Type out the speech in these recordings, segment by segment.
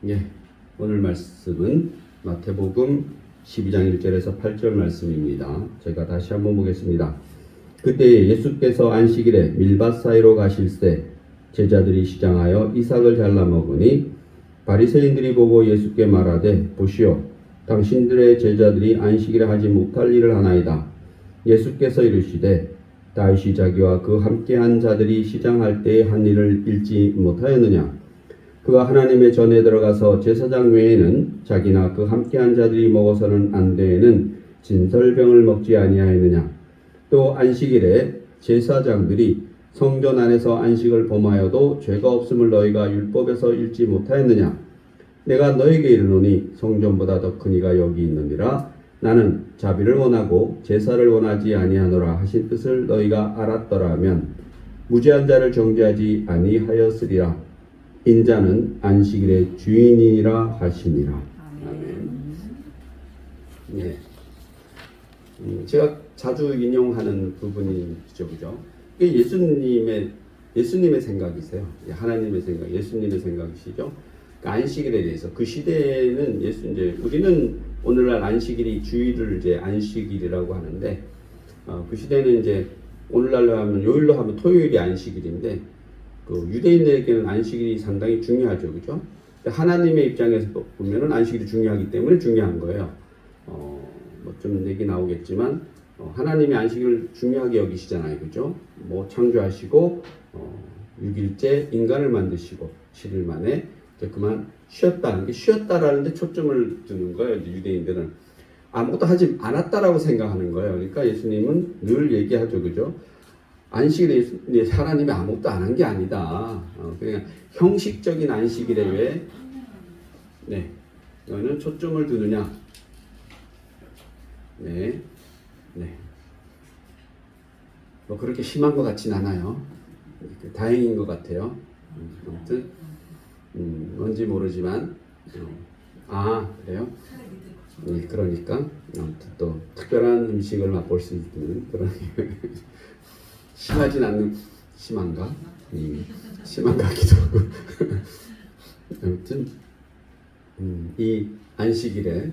예, 오늘 말씀은 마태복음 12장 1절에서 8절 말씀입니다. 제가 다시 한번 보겠습니다. 그때 예수께서 안식일에 밀밭 사이로 가실새 제자들이 시장하여 이삭을 잘라 먹으니 바리새인들이 보고 예수께 말하되 보시오, 당신들의 제자들이 안식일에 하지 못할 일을 하나이다. 예수께서 이르시되 다윗이 자기와 그 함께한 자들이 시장할 때에 한 일을 읽지 못하였느냐? 그가 하나님의 전에 들어가서 제사장 외에는 자기나 그 함께한 자들이 먹어서는 안 되는 진설병을 먹지 아니하였느냐? 또 안식일에 제사장들이 성전 안에서 안식을 범하여도 죄가 없음을 너희가 율법에서 읽지 못하였느냐? 내가 너에게 이르노니 성전보다 더 큰 이가 여기 있느니라. 나는 자비를 원하고 제사를 원하지 아니하노라 하신 뜻을 너희가 알았더라면 무죄한 자를 정죄하지 아니하였으리라. 인자는 안식일의 주인이라 하시니라. 아멘. 네. 제가 자주 인용하는 부분이죠, 그죠? 이게 예수님의 생각이세요. 하나님의 생각, 예수님의 생각이시죠. 그러니까 안식일에 대해서 그 시대에는 이제 우리는 오늘날 안식일이 주일을 이제 안식일이라고 하는데, 그 시대는 이제 오늘날로 하면 요일로 하면 토요일이 안식일인데. 그 유대인들에게는 안식일이 상당히 중요하죠, 그죠? 하나님의 입장에서 보면은 안식일이 중요하기 때문에 중요한 거예요. 뭐 좀 얘기 나오겠지만 하나님이 안식일을 중요하게 여기시잖아요, 그죠? 뭐 창조하시고 6일째 인간을 만드시고 7일 만에 이제 그만 쉬었다. 이게 쉬었다라는데 초점을 두는 거예요. 유대인들은 아무것도 하지 않았다라고 생각하는 거예요. 그러니까 예수님은 늘 얘기하죠, 그죠? 안식일에 하나님이 아무것도 안 한 게 아니다. 그냥 형식적인 안식일에 왜 너는 초점을 두느냐? 네. 뭐 그렇게 심한 것 같진 않아요. 다행인 것 같아요. 아무튼 뭔지 모르지만 그래요? 네, 그러니까 아무튼 또 특별한 음식을 맛볼 수 있는 그런. 심하진 않는, 심한가? 심한 것 같기도 하고. 아무튼 이 안식일에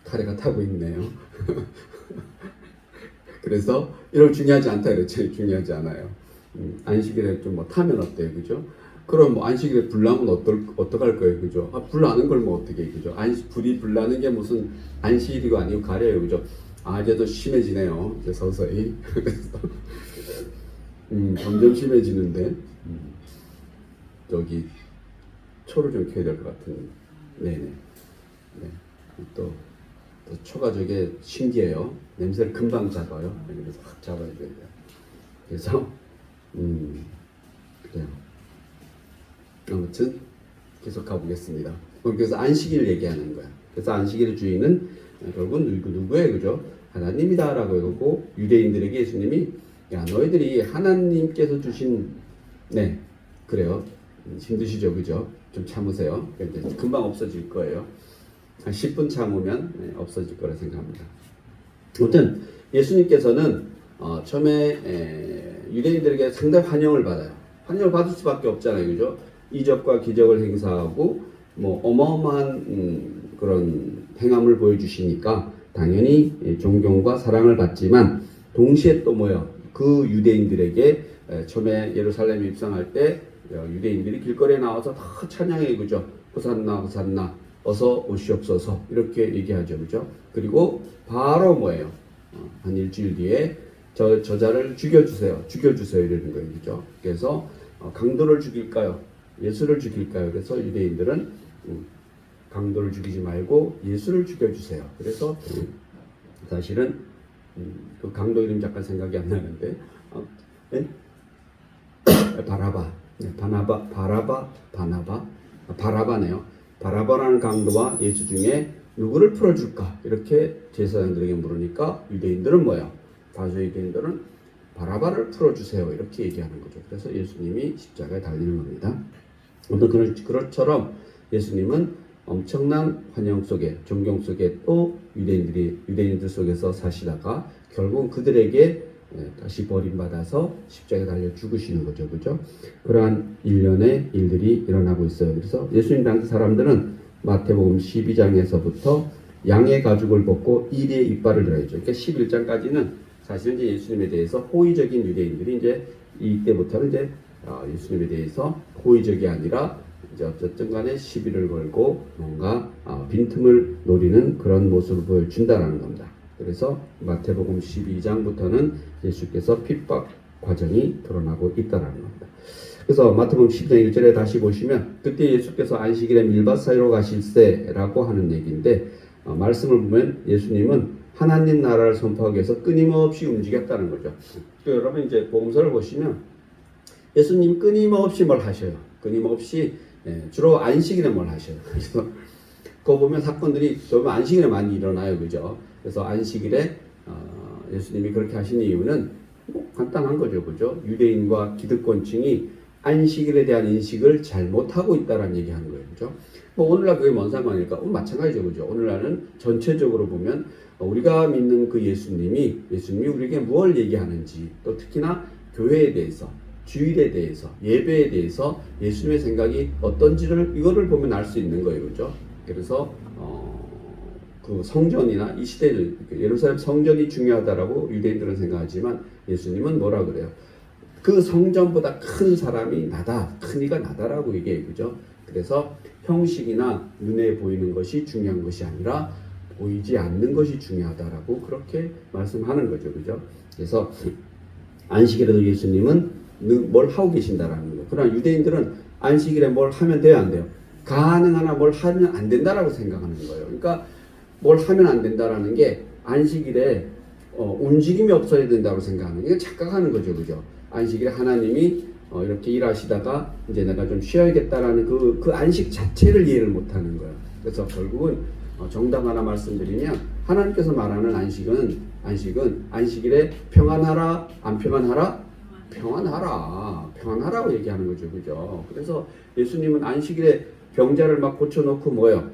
카레가 타고 있네요. 그래서 이런 중요하지 않다 그랬죠. 중요하지 않아요. 안식일에 좀 뭐 타면 어때요, 그죠? 그럼 뭐 안식일에 불 나면 어떡할 거예요, 그죠? 불 나는 걸 뭐 어떻게, 그죠? 불이 불 나는 게 무슨 안식일이고 아니고 가려요, 그죠? 이제도 심해지네요. 이제 서서히. 그래서 점점 심해지는데 저기 초를 좀 켜야 될 것 같은. 네네. 또 초가 저게 신기해요. 냄새를 금방 잡아요. 그래서 확 잡아야 돼요. 그래서 그래요. 아무튼 계속 가보겠습니다. 그래서 안식일 얘기하는 거야. 그래서 안식일의 주인은 결국은 누구예요, 그죠? 하나님이다라고 하고 유대인들에게 예수님이 야, 너희들이 하나님께서 주신, 그래요. 힘드시죠, 그죠? 좀 참으세요. 금방 없어질 거예요. 한 10분 참으면 없어질 거라 생각합니다. 아무튼 예수님께서는 처음에 유대인들에게 상당히 환영을 받아요. 환영을 받을 수밖에 없잖아요, 그죠? 이적과 기적을 행사하고 뭐 어마어마한 그런 행함을 보여주시니까 당연히 존경과 사랑을 받지만 동시에 또 그 유대인들에게 처음에 예루살렘에 입성할 때 유대인들이 길거리에 나와서 다 찬양해, 그죠? 호산나 호산나 어서 오시옵소서 이렇게 얘기하죠, 그죠? 그리고 바로 한 일주일 뒤에 저자를 죽여주세요 이러는 거예요, 그죠? 그래서 강도를 죽일까요? 예수를 죽일까요? 그래서 유대인들은 강도를 죽이지 말고 예수를 죽여주세요. 그래서 사실은 그 강도 이름 잠깐 생각이 안 나는데 바라바네요. 바라바라는 강도와 예수 중에 누구를 풀어줄까? 이렇게 제사장들에게 물으니까 유대인들은 다수 유대인들은 바라바를 풀어주세요 이렇게 얘기하는 거죠. 그래서 예수님이 십자가에 달리는 겁니다. 아무튼 그것처럼 예수님은 엄청난 환영 속에, 존경 속에 또 유대인들 속에서 사시다가 결국 그들에게 다시 버림받아서 십자가에 달려 죽으시는 거죠. 그죠? 그러한 일련의 일들이 일어나고 있어요. 그래서 예수님 당시 사람들은 마태복음 12장에서부터 양의 가죽을 벗고 이리의 이빨을 들어야죠. 그러니까 11장까지는 사실은 이제 예수님에 대해서 호의적인 유대인들이 이제 이때부터는 이제 예수님에 대해서 호의적이 아니라 이제 어쨌든 간에 시비를 걸고 뭔가 빈틈을 노리는 그런 모습을 보여준다라는 겁니다. 그래서 마태복음 12장부터는 예수께서 핍박 과정이 드러나고 있다라는 겁니다. 그래서 마태복음 12장 1절에 다시 보시면 그때 예수께서 안식일에 밀밭 사이로 가실세라고 하는 얘기인데 말씀을 보면 예수님은 하나님 나라를 선포하기 위해서 끊임없이 움직였다는 거죠. 여러분 이제 복음서를 보시면 예수님 끊임없이 뭘 하셔요. 끊임없이 주로 안식일에 뭘 하셔요. 그래서 그거 보면 사건들이 좀 안식일에 많이 일어나요. 그죠? 그래서 안식일에 예수님이 그렇게 하신 이유는 뭐 간단한 거죠. 그죠? 유대인과 기득권층이 안식일에 대한 인식을 잘못하고 있다라는 얘기하는 거예요. 그죠? 뭐 오늘날 그게 뭔 상관일까? 마찬가지죠. 그죠? 오늘날은 전체적으로 보면 우리가 믿는 그 예수님이 우리에게 무엇을 얘기하는지 또 특히나 교회에 대해서 주일에 대해서 예배에 대해서 예수님의 생각이 어떤지를 이거를 보면 알 수 있는 거예요. 그죠? 그래서 그 성전이나 이 시대를 예루살렘 성전이 중요하다라고 유대인들은 생각하지만 예수님은 뭐라 그래요? 그 성전보다 큰 사람이 나다, 큰 이가 나다라고 얘기해요. 그죠? 그래서 형식이나 눈에 보이는 것이 중요한 것이 아니라 보이지 않는 것이 중요하다라고 그렇게 말씀하는 거죠. 그죠? 그래서 안식일에도 예수님은 뭘 하고 계신다라는 거예요. 그러나 유대인들은 안식일에 뭘 하면 돼요, 안 돼요? 가능하나 뭘 하면 안 된다라고 생각하는 거예요. 그러니까 뭘 하면 안 된다라는 게 안식일에 움직임이 없어야 된다고 생각하는 게 착각하는 거죠. 그죠? 안식일에 하나님이 이렇게 일하시다가 이제 내가 좀 쉬어야겠다라는 그 안식 자체를 이해를 못하는 거예요. 그래서 결국은 정답 하나 말씀드리면 하나님께서 말하는 안식은 안식일에 평안하라 안 평안하라? 평안하라고 얘기하는 거죠. 그죠? 그래서 예수님은 안식일에 병자를 막 고쳐놓고 뭐예요?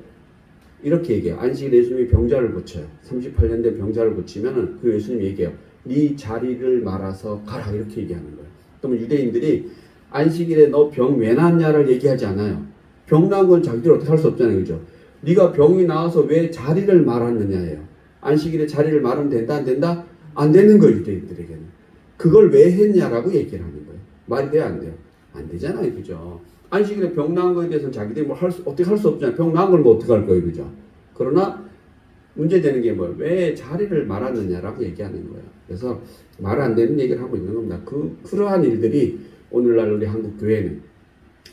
이렇게 얘기해요. 안식일에 예수님이 병자를 고쳐요. 38년 된 병자를 고치면은 그 예수님 얘기해요. 네 자리를 말아서 가라 이렇게 얘기하는 거예요. 그러면 유대인들이 안식일에 너 병 왜 났냐를 얘기하지 않아요. 병 난 건 자기들 어떻게 할 수 없잖아요. 그죠? 네가 병이 나와서 왜 자리를 말았느냐예요. 안식일에 자리를 말하면 된다 안 된다? 안 되는 거예요. 유대인들에게는. 그걸 왜 했냐라고 얘기를 하는 거예요. 말이 돼요 안 돼요? 안 되잖아요. 그죠? 안식일에 병 나은 거에 대해서는 자기들이 어떻게 할 수 없잖아요. 병 나은 걸 뭐 어떻게 할 거예요. 그죠? 그러나 문제되는 게 뭐예요? 왜 자리를 말았느냐라고 얘기하는 거예요. 그래서 말 안 되는 얘기를 하고 있는 겁니다. 그러한 일들이 오늘날 우리 한국 교회는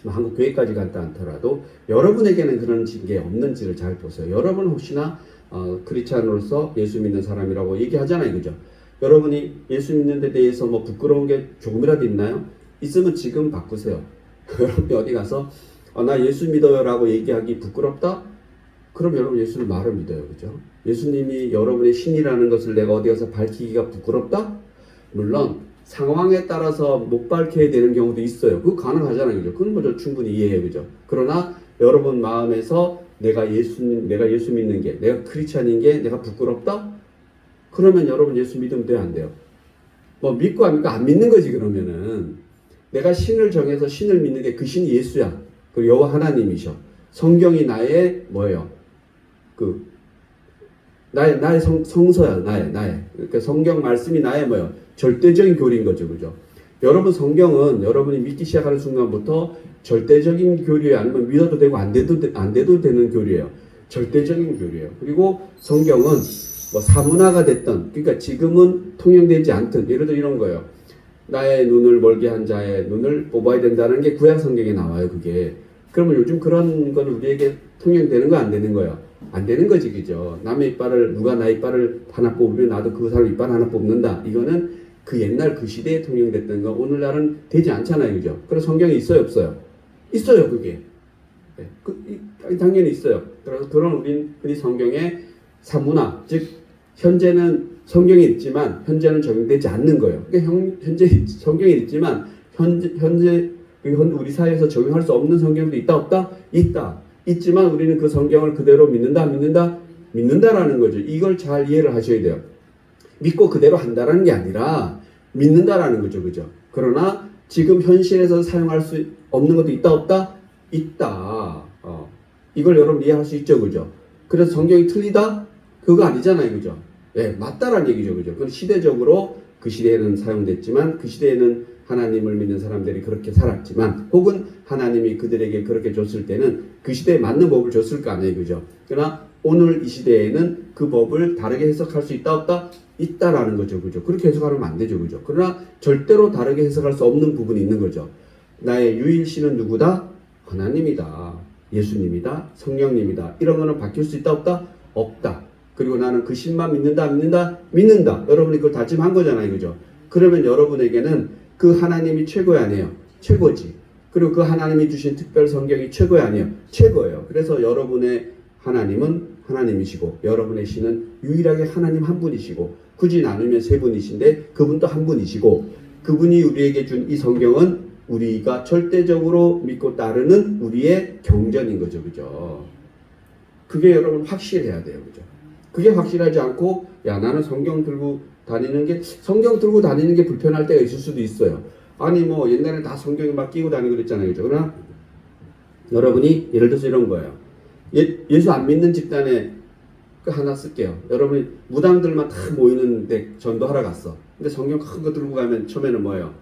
한국 교회까지 갔다 않더라도 여러분에게는 그런 게 없는지를 잘 보세요. 여러분 혹시나 크리스찬으로서 예수 믿는 사람이라고 얘기하잖아요. 그죠? 여러분이 예수 믿는 데 대해서 뭐 부끄러운 게 조금이라도 있나요? 있으면 지금 바꾸세요. 여러분이 어디 가서 나 예수 믿어요 라고 얘기하기 부끄럽다? 그럼 여러분 예수를 말을 믿어요. 그죠? 예수님이 여러분의 신이라는 것을 내가 어디 가서 밝히기가 부끄럽다? 물론 상황에 따라서 못 밝혀야 되는 경우도 있어요. 그거 가능하잖아요. 그죠? 그건 뭐 저 충분히 이해해요. 그죠? 그러나 여러분 마음에서 내가 예수 믿는 게, 내가 크리스찬인 게 내가 부끄럽다? 그러면 여러분 예수 믿으면 돼요? 안 돼요? 뭐 믿고 안 믿고 안 믿는 거지. 그러면은 내가 신을 정해서 신을 믿는 게 그 신이 예수야. 그 여호와 하나님이셔. 성경이 나의 뭐예요? 나의 성서야. 나의. 그러니까 성경 말씀이 나의 뭐예요? 절대적인 교리인 거죠. 그죠? 여러분 성경은 여러분이 믿기 시작하는 순간부터 절대적인 교리예요. 아니면 믿어도 되고 안 돼도 되는 교리예요. 절대적인 교리예요. 그리고 성경은 뭐 사문화가 됐던, 그러니까 지금은 통용되지 않던, 예를 들어 이런 거예요. 나의 눈을 멀게 한 자의 눈을 뽑아야 된다는 게 구약 성경에 나와요. 그게. 그러면 요즘 그런 건 우리에게 통용되는 거 안 되는 거예요? 안 되는 거지. 그죠? 남의 이빨을, 누가 나의 이빨을 하나 뽑으면 나도 그 사람 이빨 하나 뽑는다. 이거는 그 옛날 그 시대에 통용됐던 거 오늘날은 되지 않잖아요. 그죠? 그래서 성경에 있어요? 없어요? 있어요. 그게. 네. 당연히 있어요. 그래서 그런 우리 성경의 사문화, 즉 현재는 성경이 있지만 현재는 적용되지 않는 거예요. 그러니까 현재 성경이 있지만 현재 우리 사회에서 적용할 수 없는 성경도 있다 없다? 있다. 있지만 우리는 그 성경을 그대로 믿는다 안 믿는다? 믿는다라는 거죠. 이걸 잘 이해를 하셔야 돼요. 믿고 그대로 한다라는 게 아니라 믿는다라는 거죠. 그죠? 그러나 지금 현실에서 사용할 수 없는 것도 있다 없다? 있다. 이걸 여러분 이해할 수 있죠. 그죠? 그래서 성경이 틀리다? 그거 아니잖아요. 그죠? 예, 맞다라는 얘기죠. 그죠? 그건 시대적으로 그 시대에는 사용됐지만 그 시대에는 하나님을 믿는 사람들이 그렇게 살았지만 혹은 하나님이 그들에게 그렇게 줬을 때는 그 시대에 맞는 법을 줬을 거 아니에요. 그죠? 그러나 오늘 이 시대에는 그 법을 다르게 해석할 수 있다 없다? 있다라는 거죠. 그죠? 그렇게 해석하면 안 되죠. 그죠? 그러나 절대로 다르게 해석할 수 없는 부분이 있는 거죠. 나의 유일신은 누구다? 하나님이다. 예수님이다. 성령님이다. 이런 거는 바뀔 수 있다 없다? 없다. 그리고 나는 그 신만 믿는다 안 믿는다? 믿는다. 여러분이 그걸 다짐한 거잖아요. 그죠? 그러면 여러분에게는 그 하나님이 최고야 아니에요? 최고지. 그리고 그 하나님이 주신 특별 성경이 최고야 아니에요? 최고예요. 그래서 여러분의 하나님은 하나님이시고 여러분의 신은 유일하게 하나님 한 분이시고 굳이 나누면 세 분이신데 그분도 한 분이시고 그분이 우리에게 준 이 성경은 우리가 절대적으로 믿고 따르는 우리의 경전인 거죠. 그죠? 그게 여러분 확실해야 돼요. 그죠? 그게 확실하지 않고 야 나는 성경 들고 다니는 게 불편할 때가 있을 수도 있어요. 아니 뭐 옛날에 다 성경에 막 끼고 다니고 그랬잖아요. 그죠? 그러나 여러분이 예를 들어서 이런 거예요. 예수 안 믿는 집단에 하나 쓸게요. 여러분이 무당들만 다 모이는데 전도하러 갔어. 근데 성경 큰 거 들고 가면 처음에는 뭐예요?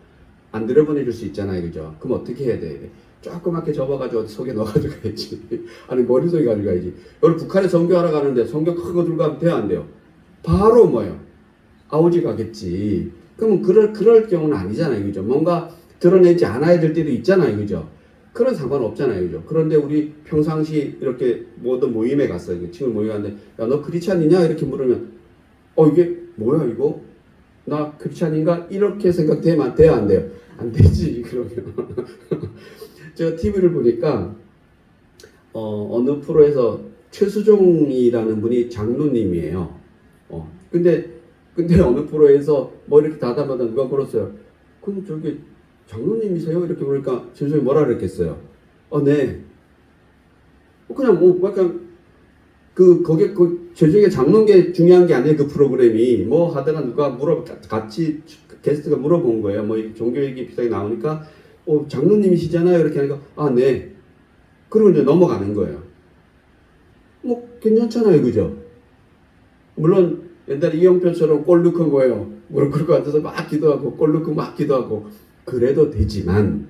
안 들여보내줄 수 있잖아요. 그죠? 그럼 어떻게 해야 돼? 조그맣게 접어가지고 속에 넣어가지고 가야지. 아니 머릿속에 가지고 가야지. 여러분 북한에 선교하러 가는데 성경 큰 거 들고 가면 돼요? 안 돼요? 바로 뭐예요? 아우지 가겠지. 그러면 그럴 경우는 아니잖아요. 그죠? 뭔가 드러내지 않아야 될 때도 있잖아요. 그죠? 그런 상관없잖아요. 그죠? 그런데 우리 평상시 이렇게 모든 모임에 갔어요. 친구 모임에 갔는데 야 너 크리스찬이냐? 이렇게 물으면 이게 뭐야 이거? 나 크리스찬인가? 이렇게 생각되면 돼야 안 돼요? 안 되지. 그러면 제가 TV를 보니까 어느 프로에서 최수종이라는 분이 장로님이에요. 근데 어느 프로에서 뭐 이렇게 다담하다 누가 물었어요. 그럼 저기 장로님이세요? 이렇게 그러니까 최수종이 뭐라 그랬겠어요? 네. 그냥 뭐 약간 거기에 최수종의 장로인 게 중요한 게 아니에요. 그 프로그램이 뭐 하다가 누가 같이 게스트가 물어본 거예요. 뭐 종교 얘기 비슷하게 나오니까 장로님이시잖아요. 이렇게 하니까 네. 그러면 이제 넘어가는 거예요. 뭐 괜찮잖아요. 그죠? 물론 옛날에 이영표처럼 꼴 넣은 거예요. 무릎 꿇고 앉아서 막 기도하고 꼴 넣고 막 기도하고 그래도 되지만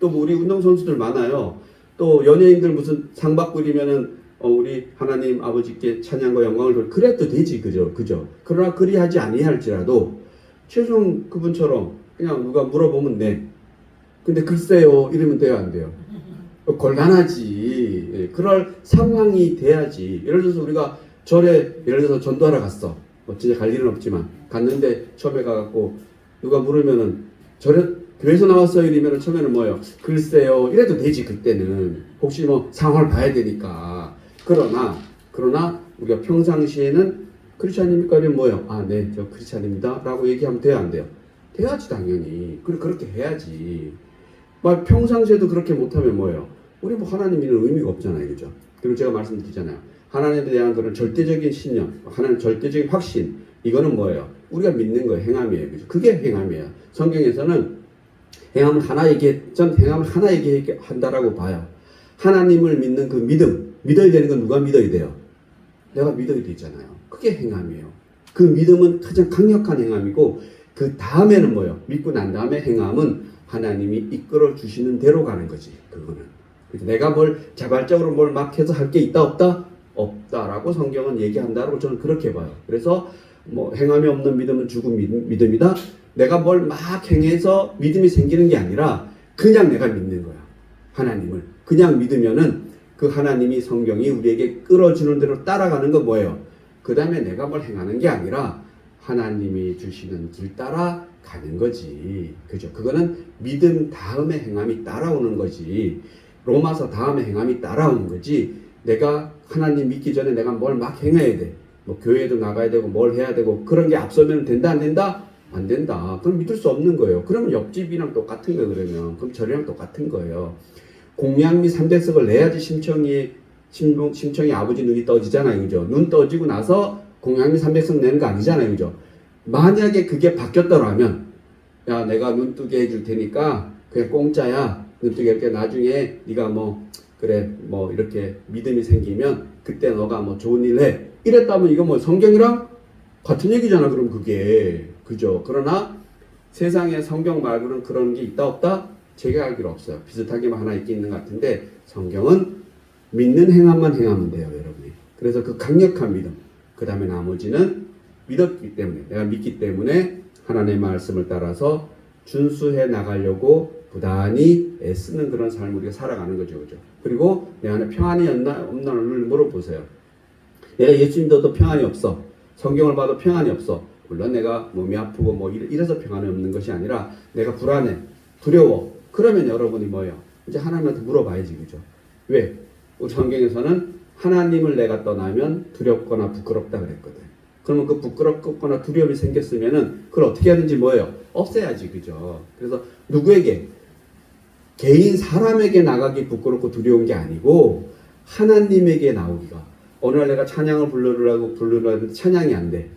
또 뭐 우리 운동선수들 많아요. 또 연예인들 무슨 상 받고 이러면은 우리 하나님 아버지께 찬양과 영광을 돌 그래도 되지. 그죠? 그러나 그리하지 아니할지라도 최종 그분처럼 그냥 누가 물어보면 네. 근데 글쎄요 이러면 돼요 안 돼요? 곤란하지. 예, 그럴 상황이 돼야지. 예를 들어서 우리가 절에 예를 들어서 전도하러 갔어. 뭐 진짜 갈 일은 없지만 갔는데 처음에 가갖고 누가 물으면은 절에 교회에서 나왔어요 이러면은 처음에는 뭐예요? 글쎄요 이래도 되지. 그때는 혹시 뭐 상황을 봐야 되니까. 그러나 우리가 평상시에는 크리스찬입니까? 이러면 뭐예요? 네, 저 크리스찬입니다 라고 얘기하면 돼요 안 돼요? 돼야지 당연히. 그렇게 해야지. 막 평상시에도 그렇게 못하면 뭐예요? 우리 뭐 하나님 믿는 의미가 없잖아요. 그죠? 그리고 제가 말씀드리잖아요. 하나님에 대한 그런 절대적인 신념, 하나님 절대적인 확신, 이거는 뭐예요? 우리가 믿는 거 행함이에요. 그죠? 그게 행함이에요. 성경에서는 행함을 하나 얘기한다라고 봐요. 하나님을 믿는 그 믿음, 믿어야 되는 건 누가 믿어야 돼요? 내가 믿어야 되잖아요. 그게 행함이에요. 그 믿음은 가장 강력한 행함이고 그 다음에는 뭐예요? 믿고 난 다음에 행함은 하나님이 이끌어 주시는 대로 가는 거지. 그거는. 내가 뭘 자발적으로 뭘 막 해서 할 게 있다 없다? 없다라고 성경은 얘기한다라고 저는 그렇게 봐요. 그래서 뭐 행함이 없는 믿음은 죽은 믿음이다. 내가 뭘 막 행해서 믿음이 생기는 게 아니라 그냥 내가 믿는 거야. 하나님을. 그냥 믿으면은 그 하나님이 성경이 우리에게 끌어주는 대로 따라가는 건 뭐예요? 그 다음에 내가 뭘 행하는 게 아니라 하나님이 주시는 길 따라 가는 거지. 그죠? 그거는 믿음 다음에 행함이 따라오는 거지. 로마서 다음에 행함이 따라오는 거지. 내가 하나님 믿기 전에 내가 뭘 막 행해야 돼. 뭐 교회도 나가야 되고 뭘 해야 되고 그런 게 앞서면 된다 안 된다? 안 된다. 그럼 믿을 수 없는 거예요. 그러면 옆집이랑 똑같은 거예요. 그럼 저랑 똑같은 거예요. 공양미 3대석을 내야지 심청이 아버지 눈이 떠지잖아요. 그죠? 눈 떠지고 나서 공양미 300석 내는 거 아니잖아요. 그죠? 만약에 그게 바뀌었더라면 야 내가 눈뜨게 해줄 테니까 그냥 공짜야. 눈뜨게 이렇게 나중에 네가 뭐 그래 뭐 이렇게 믿음이 생기면 그때 너가 뭐 좋은 일 해. 이랬다면 이거 뭐 성경이랑 같은 얘기잖아. 그럼 그게 그죠. 그러나 세상에 성경 말고는 그런 게 있다 없다? 제가 알기로 없어요. 비슷하게만 하나 있긴 있는 것 같은데 성경은 믿는 행함만 행하면 돼요, 여러분이. 그래서 그 강력한 믿음. 그 다음에 나머지는 믿었기 때문에 내가 믿기 때문에 하나님의 말씀을 따라서 준수해 나가려고 부단히 애쓰는 그런 삶을 우리가 살아가는 거죠, 그죠? 그리고 내 안에 평안이 없나를 물어보세요. 내가 예수 믿어도 평안이 없어. 성경을 봐도 평안이 없어. 물론 내가 몸이 아프고 뭐 이래서 평안이 없는 것이 아니라 내가 불안해, 두려워. 그러면 여러분이 뭐예요? 이제 하나님한테 물어봐야지, 그죠? 왜? 우리 성경에서는 하나님을 내가 떠나면 두렵거나 부끄럽다 그랬거든. 그러면 그 부끄럽거나 두려움이 생겼으면은 그걸 어떻게 하든지 뭐예요? 없애야지, 그죠? 그래서 누구에게? 개인 사람에게 나가기 부끄럽고 두려운 게 아니고 하나님에게 나오기가. 어느 날 내가 찬양을 부르려고 찬양이 안 돼.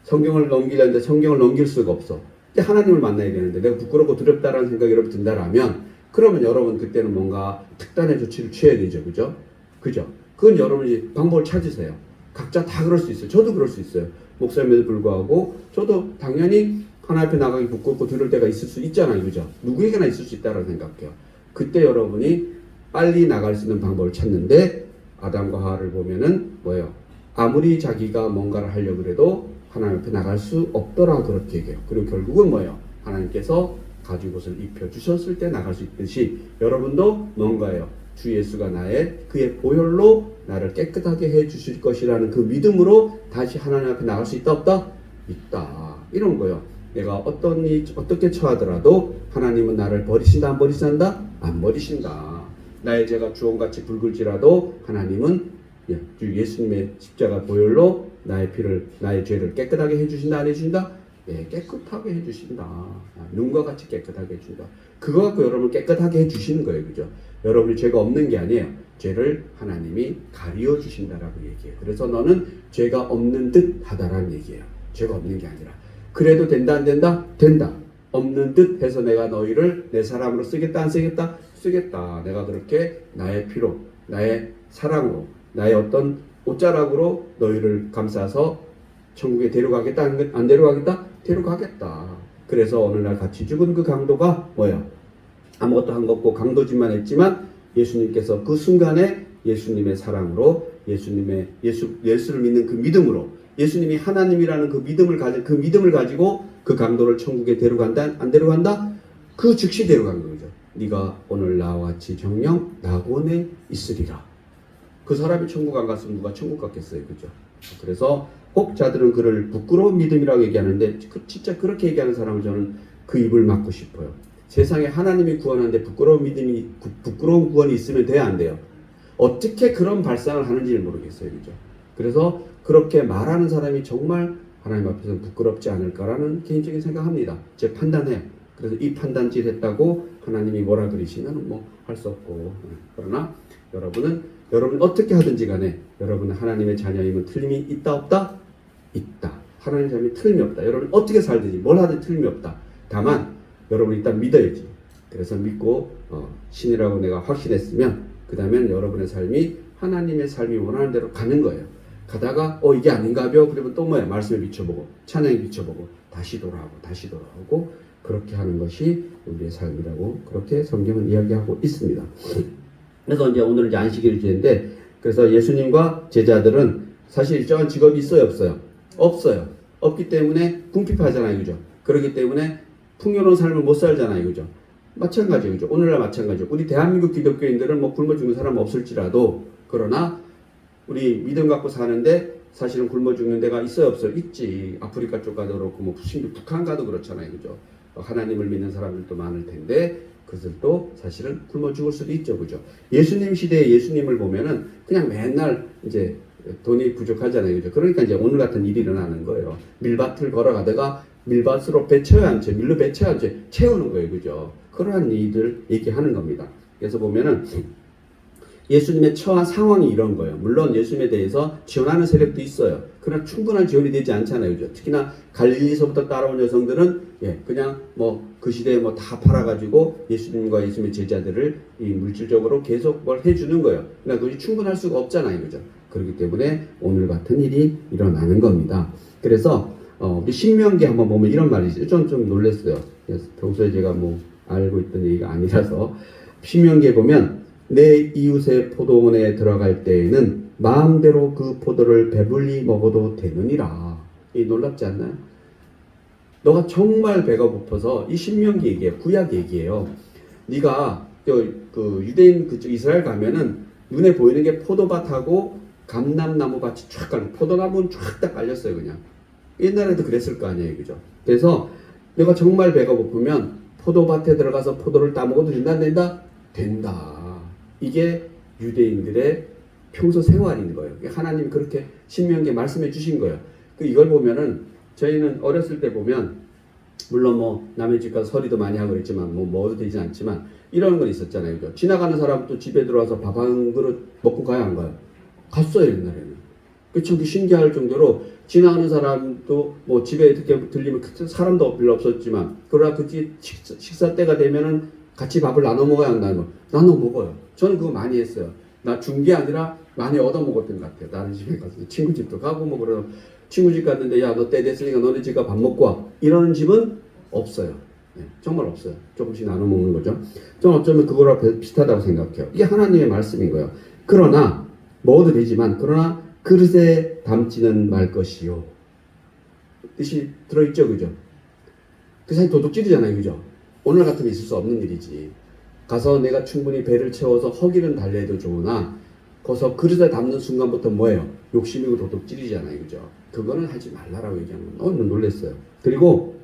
성경을 넘기려는데 성경을 넘길 수가 없어. 근데 하나님을 만나야 되는데 내가 부끄럽고 두렵다라는 생각이 여러분 든다라면 그러면 여러분 그때는 뭔가 특단의 조치를 취해야 되죠. 그죠? 그죠? 그건 여러분이 방법을 찾으세요. 각자 다 그럴 수 있어요. 저도 그럴 수 있어요. 목사님에도 불구하고 저도 당연히 하나님 앞에 나가기 부끄럽고 두려울 때가 있을 수 있잖아요. 그죠? 누구에게나 있을 수 있다고 생각해요. 그때 여러분이 빨리 나갈 수 있는 방법을 찾는데 아담과 하와를 보면은 뭐예요? 아무리 자기가 뭔가를 하려고 해도 하나님 앞에 나갈 수 없더라 그렇게 얘기해요. 그리고 결국은 뭐예요? 하나님께서 가죽옷을 입혀주셨을 때 나갈 수 있듯이 여러분도 뭔가예요? 주 예수가 그의 보혈로 나를 깨끗하게 해주실 것이라는 그 믿음으로 다시 하나님 앞에 나갈 수 있다 없다? 있다. 이런 거예요. 내가 어떻게 처하더라도 하나님은 나를 버리신다 안 버리신다? 안 버리신다. 나의 죄가 주홍같이 붉을지라도 하나님은 주 예수님의 십자가 보혈로 나의 죄를 깨끗하게 해주신다 안 해주신다? 예, 깨끗하게 해주신다. 눈과 같이 깨끗하게 해준다. 그거 갖고 여러분을 깨끗하게 해주시는 거예요. 그죠? 여러분이 죄가 없는 게 아니에요. 죄를 하나님이 가리워 주신다라고 얘기해요. 그래서 너는 죄가 없는 듯 하다라는 얘기예요. 죄가 없는 게 아니라. 그래도 된다 안 된다? 된다. 없는 듯 해서 내가 너희를 내 사람으로 쓰겠다 안 쓰겠다? 쓰겠다. 내가 그렇게 나의 피로, 나의 사랑으로, 나의 어떤 옷자락으로 너희를 감싸서 천국에 데려가겠다 안 데려가겠다? 데려가겠다. 그래서 오늘날 같이 죽은 그 강도가 뭐야? 아무것도 한 거 없고 강도짓만 했지만 예수님께서 그 순간에 예수님의 사랑으로 예수를 믿는 그 믿음으로 예수님이 하나님이라는 그 믿음을 가지고 그 강도를 천국에 데려간다 안 데려간다? 그 즉시 데려간 거죠. 네가 오늘 나와 같이 정령 낙원에 있으리라. 그 사람이 천국 안 갔으면 누가 천국 갔겠어요. 그죠? 그래서 혹자들은 그를 부끄러운 믿음이라고 얘기하는데 진짜 그렇게 얘기하는 사람을 저는 그 입을 막고 싶어요. 세상에 하나님이 구원하는데 부끄러운 구원이 있으면 돼야 안 돼요. 어떻게 그런 발상을 하는지를 모르겠어요. 그죠? 그래서 그렇게 말하는 사람이 정말 하나님 앞에서 부끄럽지 않을까라는 개인적인 생각합니다. 제 판단해요. 그래서 이 판단질 했다고 하나님이 뭐라 그러시면 뭐 할 수 없고. 그러나 여러분 어떻게 하든지 간에 여러분은 하나님의 자녀임은 틀림이 있다 없다? 있다. 하나님의 자녀임이 틀림이 없다. 여러분 어떻게 살든지 뭘 하든 틀림이 없다. 다만 여러분 일단 믿어야지. 그래서 믿고 신이라고 내가 확신했으면 그 다음엔 여러분의 삶이 하나님의 삶이 원하는 대로 가는 거예요. 가다가 이게 아닌가벼? 그러면 또 뭐야? 말씀에 비춰보고 찬양에 비춰보고 다시 돌아오고 그렇게 하는 것이 우리의 삶이라고 그렇게 성경은 이야기하고 있습니다. 그래서 오늘 이제 안식일주인데 그래서 예수님과 제자들은 사실 일정한 직업이 있어요 없어요? 없어요. 없기 때문에 궁핍하잖아요. 그죠? 그렇기 때문에 풍요로운 삶을 못 살잖아요. 그죠? 마찬가지예요. 그죠? 오늘날 마찬가지예요. 우리 대한민국 기독교인들은 뭐 굶어 죽는 사람 없을지라도 그러나 우리 믿음 갖고 사는데 사실은 굶어 죽는 데가 있어요 없어요? 있지. 아프리카 쪽 가도 그렇고 뭐 북한 가도 그렇잖아요. 그죠? 하나님을 믿는 사람들도 많을 텐데 그들도 사실은 굶어 죽을 수도 있죠. 그죠? 예수님 시대에 예수님을 보면은 그냥 맨날 이제 돈이 부족하잖아요. 그죠? 그러니까 이제 오늘 같은 일이 일어나는 거예요. 밀밭을 걸어가다가 밀밭으로 밀로 배 채워야 채우는 거예요. 그죠? 그러한 일들 얘기하는 겁니다. 그래서 보면은 예수님의 처한 상황이 이런 거예요. 물론 예수님에 대해서 지원하는 세력도 있어요. 그러나 충분한 지원이 되지 않잖아요. 그죠? 특히나 갈릴리서부터 따라온 여성들은 그냥 뭐 그 시대에 뭐 다 팔아가지고 예수님과 예수님의 제자들을 이 물질적으로 계속 뭘 해주는 거예요. 그러나 그것이 충분할 수가 없잖아요. 그죠? 그렇기 때문에 오늘 같은 일이 일어나는 겁니다. 그래서 우리 신명기 한번 보면 이런 말이 있어요. 좀 놀랐어요. 평소에 제가 뭐 알고 있던 얘기가 아니라서 신명기에 보면 내 이웃의 포도원에 들어갈 때에는 마음대로 그 포도를 배불리 먹어도 되느니라. 이 놀랍지 않나요? 너가 정말 배가 고파서 이 신명기 얘기예요. 구약 얘기예요. 네가 그 유대인 그쪽 이스라엘 가면은 눈에 보이는 게 포도밭하고 감람나무 밭이 쫙 깔려. 포도나무는 쫙 다 깔렸어요. 그냥. 옛날에도 그랬을 거 아니에요. 그죠? 그래서 내가 정말 배가 고프면 포도밭에 들어가서 포도를 따먹어도 된다 안 된다? 된다. 이게 유대인들의 평소 생활인 거예요. 하나님이 그렇게 신명기에 말씀해 주신 거예요. 이걸 보면은 저희는 어렸을 때 보면 물론 뭐 남의 집 가서 서리도 많이 하고 그랬지만 뭐 먹어도 되진 않지만 이런 건 있었잖아요. 그죠? 지나가는 사람도 집에 들어와서 밥 한 그릇 먹고 가야 안 가요? 갔어요. 옛날에는. 참 신기할 정도로 지나가는 사람도 뭐 집에 이렇게 들리면 사람도 별로 없었지만 그러나 그 식사 때가 되면은 같이 밥을 나눠 먹어야 한다는 거. 나눠 먹어요. 저는 그거 많이 했어요. 나 준 게 아니라 많이 얻어 먹었던 것 같아요. 다른 집에 가서 친구 집도 가고 뭐 그러면 친구 집 갔는데 야 너 때 됐으니까 너네 집 가 밥 먹고 와. 이러는 집은 없어요. 정말 없어요. 조금씩 나눠 먹는 거죠. 저는 어쩌면 그거랑 비슷하다고 생각해요. 이게 하나님의 말씀인 거예요. 그러나 먹어도 되지만 그러나 그릇에 담지는 말 것이요. 뜻이 들어있죠. 그죠? 그 사이 도둑질이잖아요. 그죠? 오늘 같으면 있을 수 없는 일이지. 가서 내가 충분히 배를 채워서 허기는 달래도 좋으나 거기서 그릇에 담는 순간부터 뭐예요? 욕심이고 도둑질이잖아요. 그죠? 그거는 하지 말라라고 얘기하는 건 너무 놀랐어요. 그리고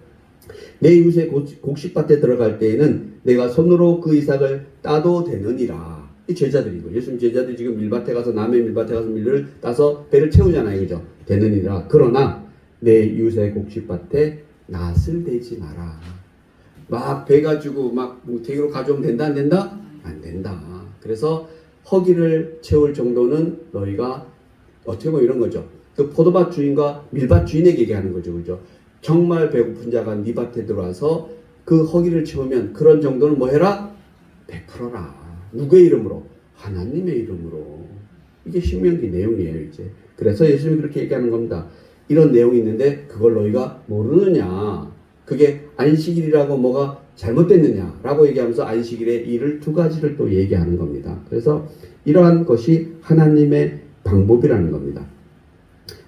내 이웃의 곡식밭에 들어갈 때에는 내가 손으로 그 이삭을 따도 되느니라. 이 제자들이고 예수님 제자들이 지금 밀밭에 가서 남의 밀밭에 가서 밀을 따서 배를 채우잖아요. 그죠? 되느니라. 그러나 내 이웃의 곡식밭에 낫을 대지 마라. 막 배 가지고 막 뭉태기로 가져오면 된다 안 된다? 안 된다. 그래서 허기를 채울 정도는 너희가 어떻게 보면 이런 거죠. 그 포도밭 주인과 밀밭 주인에게 얘기하는 거죠. 그죠? 정말 배고픈 자가 네 밭에 들어와서 그 허기를 채우면 그런 정도는 뭐 해라? 베풀어라. 누구의 이름으로? 하나님의 이름으로. 이게 신명기 내용이에요. 이제. 그래서 예수님이 그렇게 얘기하는 겁니다. 이런 내용이 있는데 그걸 너희가 모르느냐. 그게 안식일이라고 뭐가 잘못됐느냐라고 얘기하면서 안식일의 일을 두 가지를 또 얘기하는 겁니다. 그래서 이러한 것이 하나님의 방법이라는 겁니다.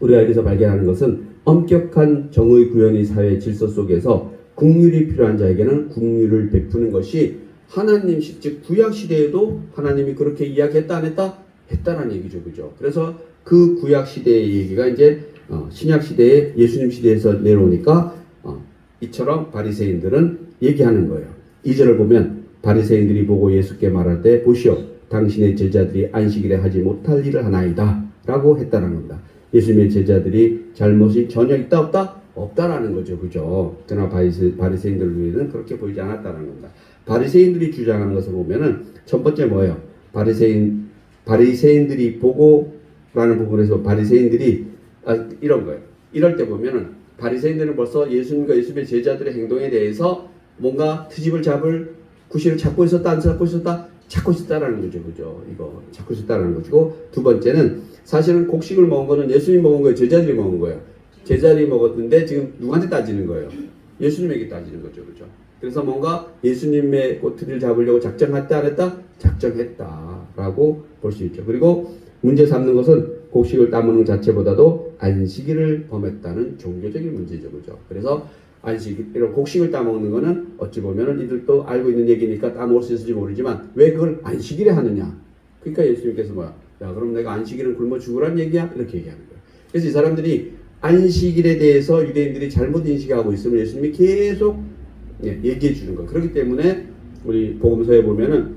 우리가 여기서 발견하는 것은 엄격한 정의 구현의 사회 질서 속에서 긍휼이 필요한 자에게는 긍휼을 베푸는 것이 하나님 즉 구약 시대에도 하나님이 그렇게 이야기했다 안 했다? 했다라는 얘기죠. 그죠? 그래서 그 구약 시대의 얘기가 이제 신약 시대에 예수님 시대에서 내려오니까 이처럼 바리새인들은 얘기하는 거예요. 2절을 보면 바리새인들이 보고 예수께 말할 때 보시오 당신의 제자들이 안식일에 하지 못할 일을 하나이다 라고 했다는 겁니다. 예수님의 제자들이 잘못이 전혀 있다 없다? 없다라는 거죠. 그죠? 그러나 바리새인들 위에는 그렇게 보이지 않았다는 겁니다. 바리새인들이 주장하는 것을 보면은 첫 번째 뭐예요? 바리새인들이 보고라는 부분에서 바리새인들이 이런 거예요. 이럴 때 보면은 바리새인들은 벌써 예수님과 예수님의 제자들의 행동에 대해서 뭔가 트집을 잡을 구실을 찾고 있었다 안 찾고 있었다? 찾고 있었다라는 거죠. 그죠? 이거 찾고 있었다라는 것이고 두 번째는 사실은 곡식을 먹은 거는 예수님이 먹은 거예요? 제자들이 먹은 거예요? 제자들이 먹었는데 지금 누구한테 따지는 거예요? 예수님에게 따지는 거죠. 그죠? 그래서 뭔가 예수님의 꼬투리를 잡으려고 작정했다 안 했다? 작정했다라고 볼 수 있죠. 그리고 문제 삼는 것은 곡식을 따먹는 자체보다도 안식일을 범했다는 종교적인 문제죠. 그죠? 그래서 이런 곡식을 따먹는 거는 어찌 보면은 이들도 알고 있는 얘기니까 따먹을 수 있을지 모르지만 왜 그걸 안식일에 하느냐? 그러니까 예수님께서 뭐야? 야, 그럼 내가 안식일은 굶어 죽으란 얘기야? 이렇게 얘기하는 거예요. 그래서 이 사람들이 안식일에 대해서 유대인들이 잘못 인식하고 있으면 예수님이 계속 얘기해 주는 거예요. 그렇기 때문에 우리 복음서에 보면은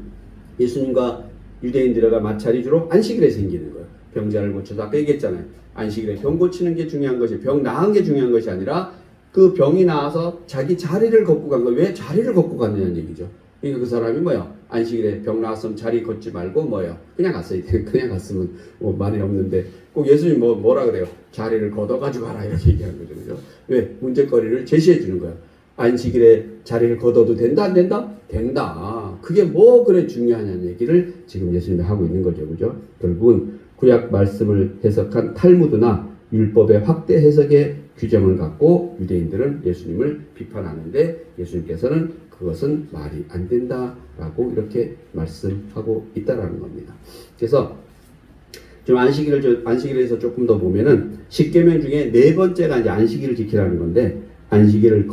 예수님과 유대인들과 마찰이 주로 안식일에 생기는 거예요. 병자를 고쳐서 아까 얘기했잖아요. 안식일에 병 고치는 게 중요한 것이 병 나은 게 중요한 것이 아니라 그 병이 나아서 자기 자리를 걷고 간 거예요. 왜 자리를 걷고 갔느냐는 얘기죠. 그러니까 그 사람이 뭐야? 안식일에 병 나왔으면 자리 걷지 말고 뭐예요? 그냥 갔어요. 그냥 갔으면 뭐 말이 없는데 꼭 예수님 뭐라 그래요? 자리를 걷어가지고 가라 이렇게 얘기하는 거죠. 그죠? 왜? 문제거리를 제시해 주는 거예요. 안식일에 자리를 걷어도 된다 안 된다? 된다. 그게 뭐 그래 중요하냐는 얘기를 지금 예수님이 하고 있는 거죠. 그죠? 결국은 구약 말씀을 해석한 탈무드나 율법의 확대 해석의 규정을 갖고 유대인들은 예수님을 비판하는데 예수님께서는 그것은 말이 안 된다라고 이렇게 말씀하고 있다라는 겁니다. 그래서 좀 안식일에서 조금 더 보면은 십계명 중에 네 번째가 이제 안식일을 지키라는 건데 안식일을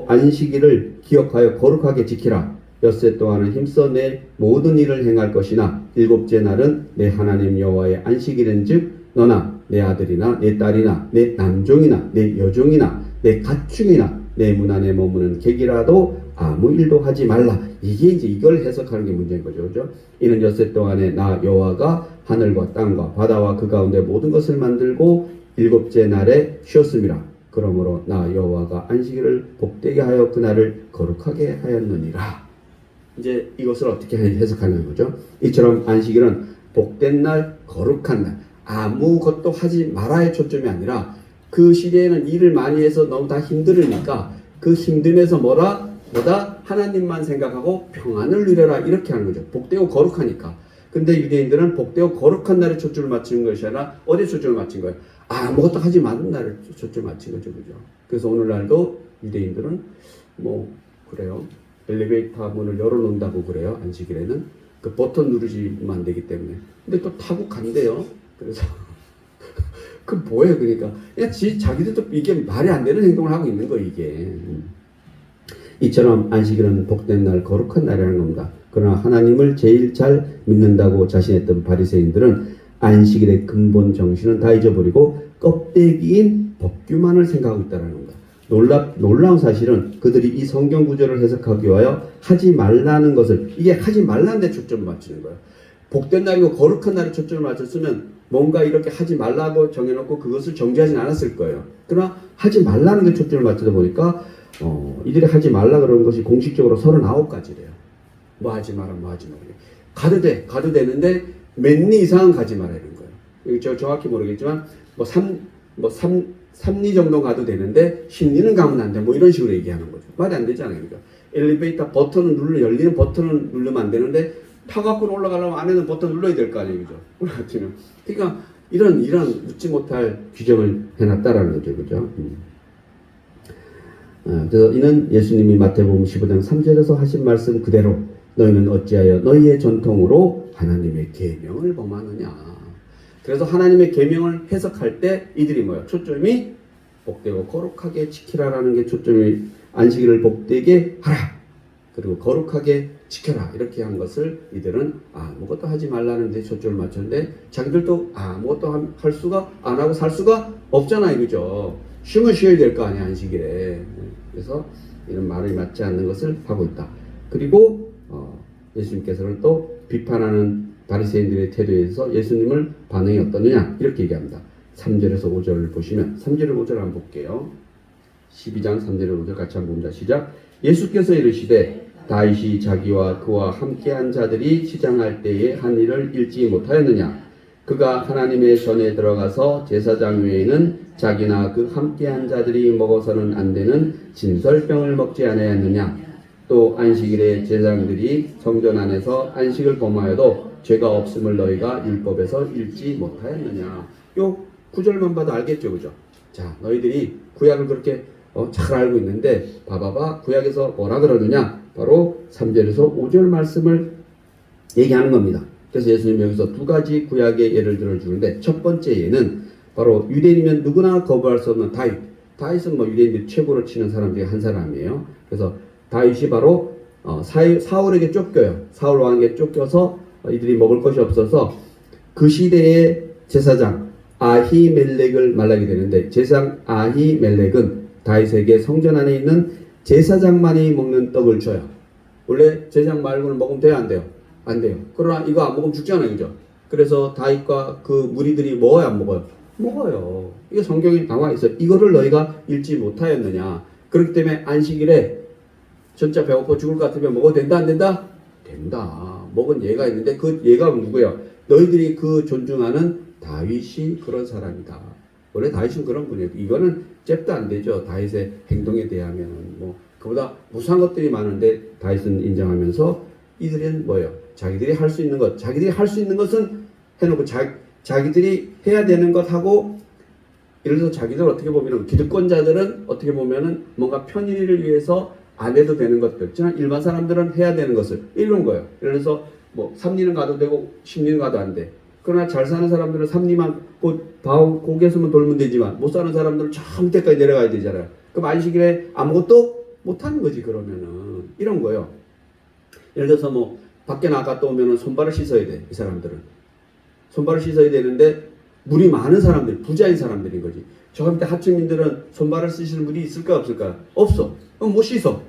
안식일을 기억하여 거룩하게 지키라. 엿새 동안은 힘써 내 모든 일을 행할 것이나 일곱째 날은 내 하나님 여호와의 안식일은즉 너나 내 아들이나 내 딸이나 내 남종이나 내 여종이나 내 가축이나 내 문 안에 머무는 객이라도 아무 일도 하지 말라. 이게 이제 이걸 해석하는 게 문제인 거죠. 그죠? 이는 엿새 동안에 나 여호와가 하늘과 땅과 바다와 그 가운데 모든 것을 만들고 일곱째 날에 쉬었음이라. 그러므로 나 여호와가 안식일을 복되게 하여 그날을 거룩하게 하였느니라. 이제 이것을 어떻게 해석하는 거죠? 이처럼 안식일은 복된 날, 거룩한 날, 아무것도 하지 말아의 초점이 아니라 그 시대에는 일을 많이 해서 너무 다 힘들으니까 그 힘듦에서 뭐다 하나님만 생각하고 평안을 누려라 이렇게 하는 거죠. 복되고 거룩하니까. 근데 유대인들은 복되고 거룩한 날에 초점을 맞추는 것이 아니라 어디에 초점을 맞춘 거예요? 아무것도 하지 말는 날에 초점을 맞춘 거죠. 그죠? 그래서 오늘날도 유대인들은 뭐 그래요. 엘리베이터 문을 열어놓는다고 그래요. 안식일에는 그 버튼 누르지만 되기 때문에. 근데 또 타고 간대요. 그래서 그 뭐예요? 그러니까 자기들도 이게 말이 안 되는 행동을 하고 있는 거 이게. 이처럼 안식일은 복된 날, 거룩한 날이라는 겁니다. 그러나 하나님을 제일 잘 믿는다고 자신했던 바리새인들은 안식일의 근본 정신은 다 잊어버리고 껍데기인 법규만을 생각하고 있다는 겁니다. 놀라운 사실은 그들이 이 성경 구절을 해석하기 위하여 하지 말라는 것을 이게 하지 말라는 데 초점을 맞추는 거예요. 복된 날이고 거룩한 날에 초점을 맞췄으면 뭔가 이렇게 하지 말라고 정해놓고 그것을 정죄하진 않았을 거예요. 그러나 하지 말라는 데 초점을 맞추다 보니까 이들이 하지 말라 그러는 것이 공식적으로 39가지래요. 뭐 하지 마라, 뭐 하지 마라. 가도 되는데 몇리 이상은 가지 마라 이런 거예요. 저 정확히 모르겠지만 삼리 정도 가도 되는데 10리는 가면 안 돼. 뭐 이런 식으로 얘기하는 거죠. 말이 안 되잖아요. 그러니까 엘리베이터 버튼을 열리는 버튼을 누르면 안 되는데 타갖고 올라가려면 안에는 버튼 눌러야 될 거 아니에요. 그죠? 그러니까 이런 웃지 못할 규정을 해놨다라는 거죠. 그죠? 그래서 이는 예수님이 마태복음 15장 3절에서 하신 말씀 그대로 너희는 어찌하여 너희의 전통으로 하나님의 계명을 범하느냐. 그래서 하나님의 계명을 해석할 때 이들이 뭐야? 초점이 복되고 거룩하게 지키라라는 게 초점이 안식일을 복되게 하라. 그리고 거룩하게 지켜라. 이렇게 한 것을 이들은 아무것도 하지 말라는 데 초점을 맞췄는데 자기들도 아무것도 할 수가 안 하고 살 수가 없잖아요. 그죠? 쉬면 쉬어야 될 거 아니야. 안식일에. 그래서 이런 말이 맞지 않는 것을 하고 있다. 그리고 예수님께서는 또 비판하는 바리새인들의 태도에 대해서 예수님을 반응이 어떠느냐 이렇게 얘기합니다. 3절에서 5절을 보시면 3절을 5절 한번 볼게요. 12장 3절에서 5절 같이 한번 봅니다. 시작. 예수께서 이르시되 다윗이 자기와 그와 함께한 자들이 치장할 때에 한 일을 읽지 못하였느냐. 그가 하나님의 전에 들어가서 제사장 외에는 자기나 그 함께한 자들이 먹어서는 안 되는 진설병을 먹지 아니하였느냐. 또 안식일에 제사장들이 성전 안에서 안식을 범하여도 죄가 없음을 너희가 율법에서 읽지 못하였느냐. 요 구절만 봐도 알겠죠. 그죠? 자, 너희들이 구약을 그렇게 잘 알고 있는데 봐봐봐. 구약에서 뭐라 그러느냐. 바로 3절에서 5절 말씀을 얘기하는 겁니다. 그래서 예수님 여기서 두 가지 구약의 예를 들어주는데 첫 번째 예는 바로 유대인이면 누구나 거부할 수 없는 다윗. 다윗은 뭐 유대인들이 최고로 치는 사람 중에 한 사람이에요. 그래서 다윗이 바로 사울에게 쫓겨요. 사울 왕에게 쫓겨서 이들이 먹을 것이 없어서 그 시대의 제사장 아히멜렉을 말하게 되는데 제사장 아히멜렉은 다윗에게 성전 안에 있는 제사장만이 먹는 떡을 줘요. 원래 제사장 말고는 먹으면 돼요? 안 돼요? 안 돼요. 그러나 이거 안 먹으면 죽잖아요. 그죠? 그래서 다윗과 그 무리들이 먹어요? 안 먹어요? 먹어요. 이게 성경에 나와 있어요. 이거를 너희가 읽지 못하였느냐. 그렇기 때문에 안식일에 진짜 배고파 죽을 것 같으면 먹어도 된다? 안 된다? 된다. 먹은 예가 있는데 그 예가 누구야? 너희들이 그 존중하는 다윗이 그런 사람이다. 원래 다윗은 그런 분이에요. 이거는 잽도 안 되죠. 다윗의 행동에 대하면 뭐 그보다 무수한 것들이 많은데 다윗은 인정하면서 이들은 뭐예요? 자기들이 할 수 있는 것, 자기들이 할 수 있는 것은 해놓고 자기들이 해야 되는 것 하고, 예를 들어서 자기들 어떻게 보면 기득권자들은 어떻게 보면은 뭔가 편의를 위해서 안 해도 되는 것들, 일반 사람들은 해야 되는 것을 이런 거예요. 예를 들어서 뭐 3리는 가도 되고 10리는 가도 안 돼. 그러나 잘 사는 사람들은 3리만 고개수만 돌면 되지만 못 사는 사람들은 저 밑에까지 내려가야 되잖아요. 그럼 안식일에 아무것도 못 하는 거지. 그러면은 이런 거예요. 예를 들어서 뭐 밖에 나갔다 오면은 손발을 씻어야 돼. 이 사람들은 손발을 씻어야 되는데 물이 많은 사람들, 부자인 사람들인 거지. 저 밑에 하층민들은 손발을 씻을 물이 있을까 없을까? 없어. 그럼 못 씻어.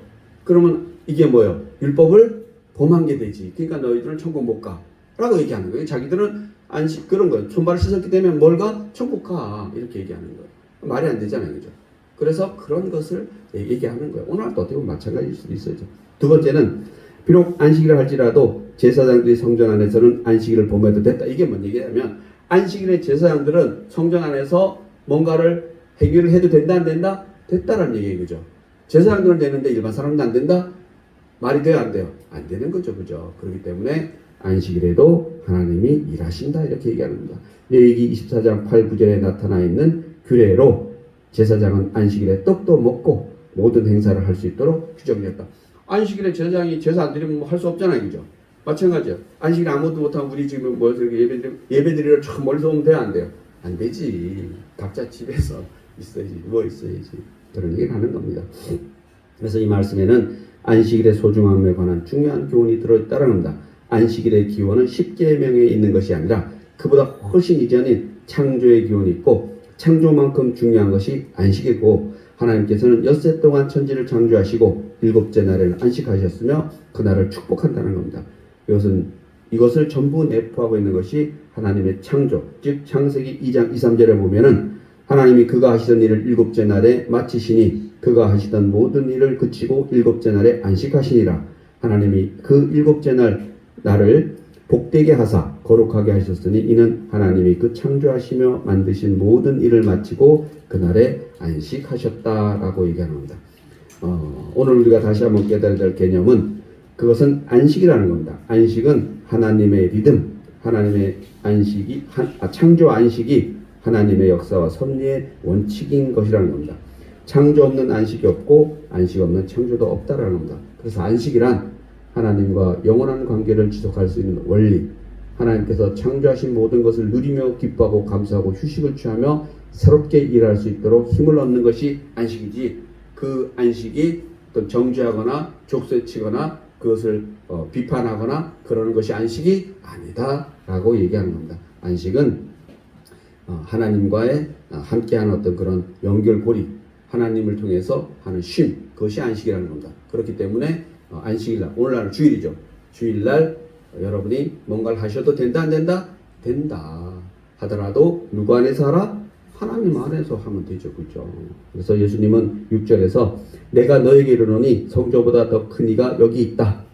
그러면 이게 뭐예요? 율법을 범한 게 되지. 그러니까 너희들은 천국 못 가. 라고 얘기하는 거예요. 자기들은 안식 그런 거예요. 손발을 씻었기 때문에 뭘 가? 천국 가. 이렇게 얘기하는 거예요. 말이 안 되잖아요. 그죠? 그래서 그런 것을 얘기하는 거예요. 오늘도 어떻게 보면 마찬가지일 수도 있어요. 두 번째는 비록 안식일을 할지라도 제사장들이 성전 안에서는 안식일을 범해도 됐다. 이게 뭔 얘기냐면 안식일에 제사장들은 성전 안에서 뭔가를 해결을 해도 된다 안 된다? 됐다라는 얘기예요. 그죠? 제사장들은 되는데 일반 사람은 안 된다? 말이 돼요 안 돼요? 안 되는 거죠. 그죠? 그렇기 때문에 안식일에도 하나님이 일하신다 이렇게 얘기하는 겁니다. 레위기 24장 8, 9절에 나타나 있는 규례로 제사장은 안식일에 떡도 먹고 모든 행사를 할 수 있도록 규정했다. 안식일에 제사장이 제사 안 드리면 뭐 할 수 없잖아요. 그죠? 마찬가지야. 안식일에 아무것도 못하면 우리 지금 뭐 예배드리러 참 멀리서 오면 돼요 안 돼요? 안 되지. 각자 집에서 있어야지. 누워 있어야지. 그런 얘기를 하는 겁니다. 그래서 이 말씀에는 안식일의 소중함에 관한 중요한 교훈이 들어있다는 겁니다. 안식일의 기원은 십계명에 있는 것이 아니라 그보다 훨씬 이전인 창조의 기원이 있고 창조만큼 중요한 것이 안식이고 하나님께서는 엿새 동안 천지를 창조하시고 일곱째 날에는 안식하셨으며 그날을 축복한다는 겁니다. 이것을 전부 내포하고 있는 것이 하나님의 창조, 즉 창세기 2장 2, 3절에 보면은 하나님이 그가 하시던 일을 일곱째 날에 마치시니 그가 하시던 모든 일을 그치고 일곱째 날에 안식하시니라. 하나님이 그 일곱째 날을 복되게 하사 거룩하게 하셨으니 이는 하나님이 그 창조하시며 만드신 모든 일을 마치고 그날에 안식하셨다라고 얘기하는 겁니다. 오늘 우리가 다시 한번 깨달아야 될 개념은 그것은 안식이라는 겁니다. 안식은 하나님의 리듬, 하나님의 안식이 창조 안식이 하나님의 역사와 섭리의 원칙인 것이라는 겁니다. 창조 없는 안식이 없고 안식 없는 창조도 없다라는 겁니다. 그래서 안식이란 하나님과 영원한 관계를 지속할 수 있는 원리, 하나님께서 창조하신 모든 것을 누리며 기뻐하고 감사하고 휴식을 취하며 새롭게 일할 수 있도록 힘을 얻는 것이 안식이지, 그 안식이 어떤 정죄하거나 족쇄치거나 그것을 비판하거나 그러는 것이 안식이 아니다라고 얘기하는 겁니다. 안식은 하나님과의 함께하는 어떤 그런 연결고리, 하나님을 통해서 하는 쉼, 그것이 안식이라는 겁니다. 그렇기 때문에 안식일날, 오늘날은 주일이죠. 주일날 여러분이 뭔가를 하셔도 된다 안 된다? 된다 하더라도 누구 안에서 하라? 하나님 안에서 하면 되죠. 그렇죠? 그래서 예수님은 6절에서 내가 너에게 이르노니 성전보다 더 큰 이가 여기 있다.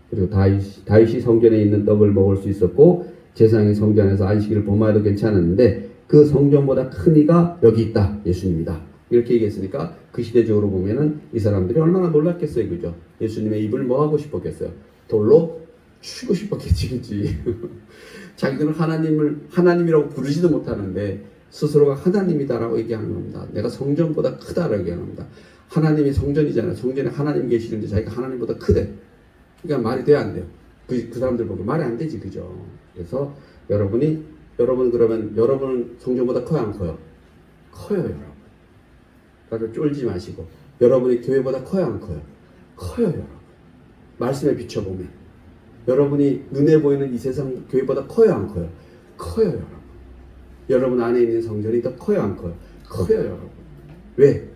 그리고 다윗이 성전에 있는 떡을 먹을 수 있었고 제사장이 성전에서 안식일을 범하여도 괜찮았는데 그 성전보다 큰 이가 여기 있다. 예수님이다. 이렇게 얘기했으니까 그 시대적으로 보면은 이 사람들이 얼마나 놀랐겠어요. 그죠? 예수님의 입을 뭐 하고 싶었겠어요? 돌로 치고 싶었겠지. 그치? 자기들은 하나님이라고 부르지도 못하는데 스스로가 하나님이다라고 얘기하는 겁니다. 내가 성전보다 크다라고 얘기하는 겁니다. 하나님이 성전이잖아요. 성전에 하나님 계시는데 자기가 하나님보다 크대. 그러니까 말이 돼야 안 돼요. 그 사람들 보고 말이 안 되지. 그죠? 그래서 여러분 그러면 여러분은 성전보다 커요 안 커요? 커요 여러분. 다들 쫄지 마시고 여러분이 교회보다 커요 안 커요? 커요 여러분. 말씀에 비춰보면 여러분이 눈에 보이는 이 세상 교회보다 커요 안 커요? 커요 여러분. 여러분 안에 있는 성전이 더 커요 안 커요? 커요 여러분. 왜?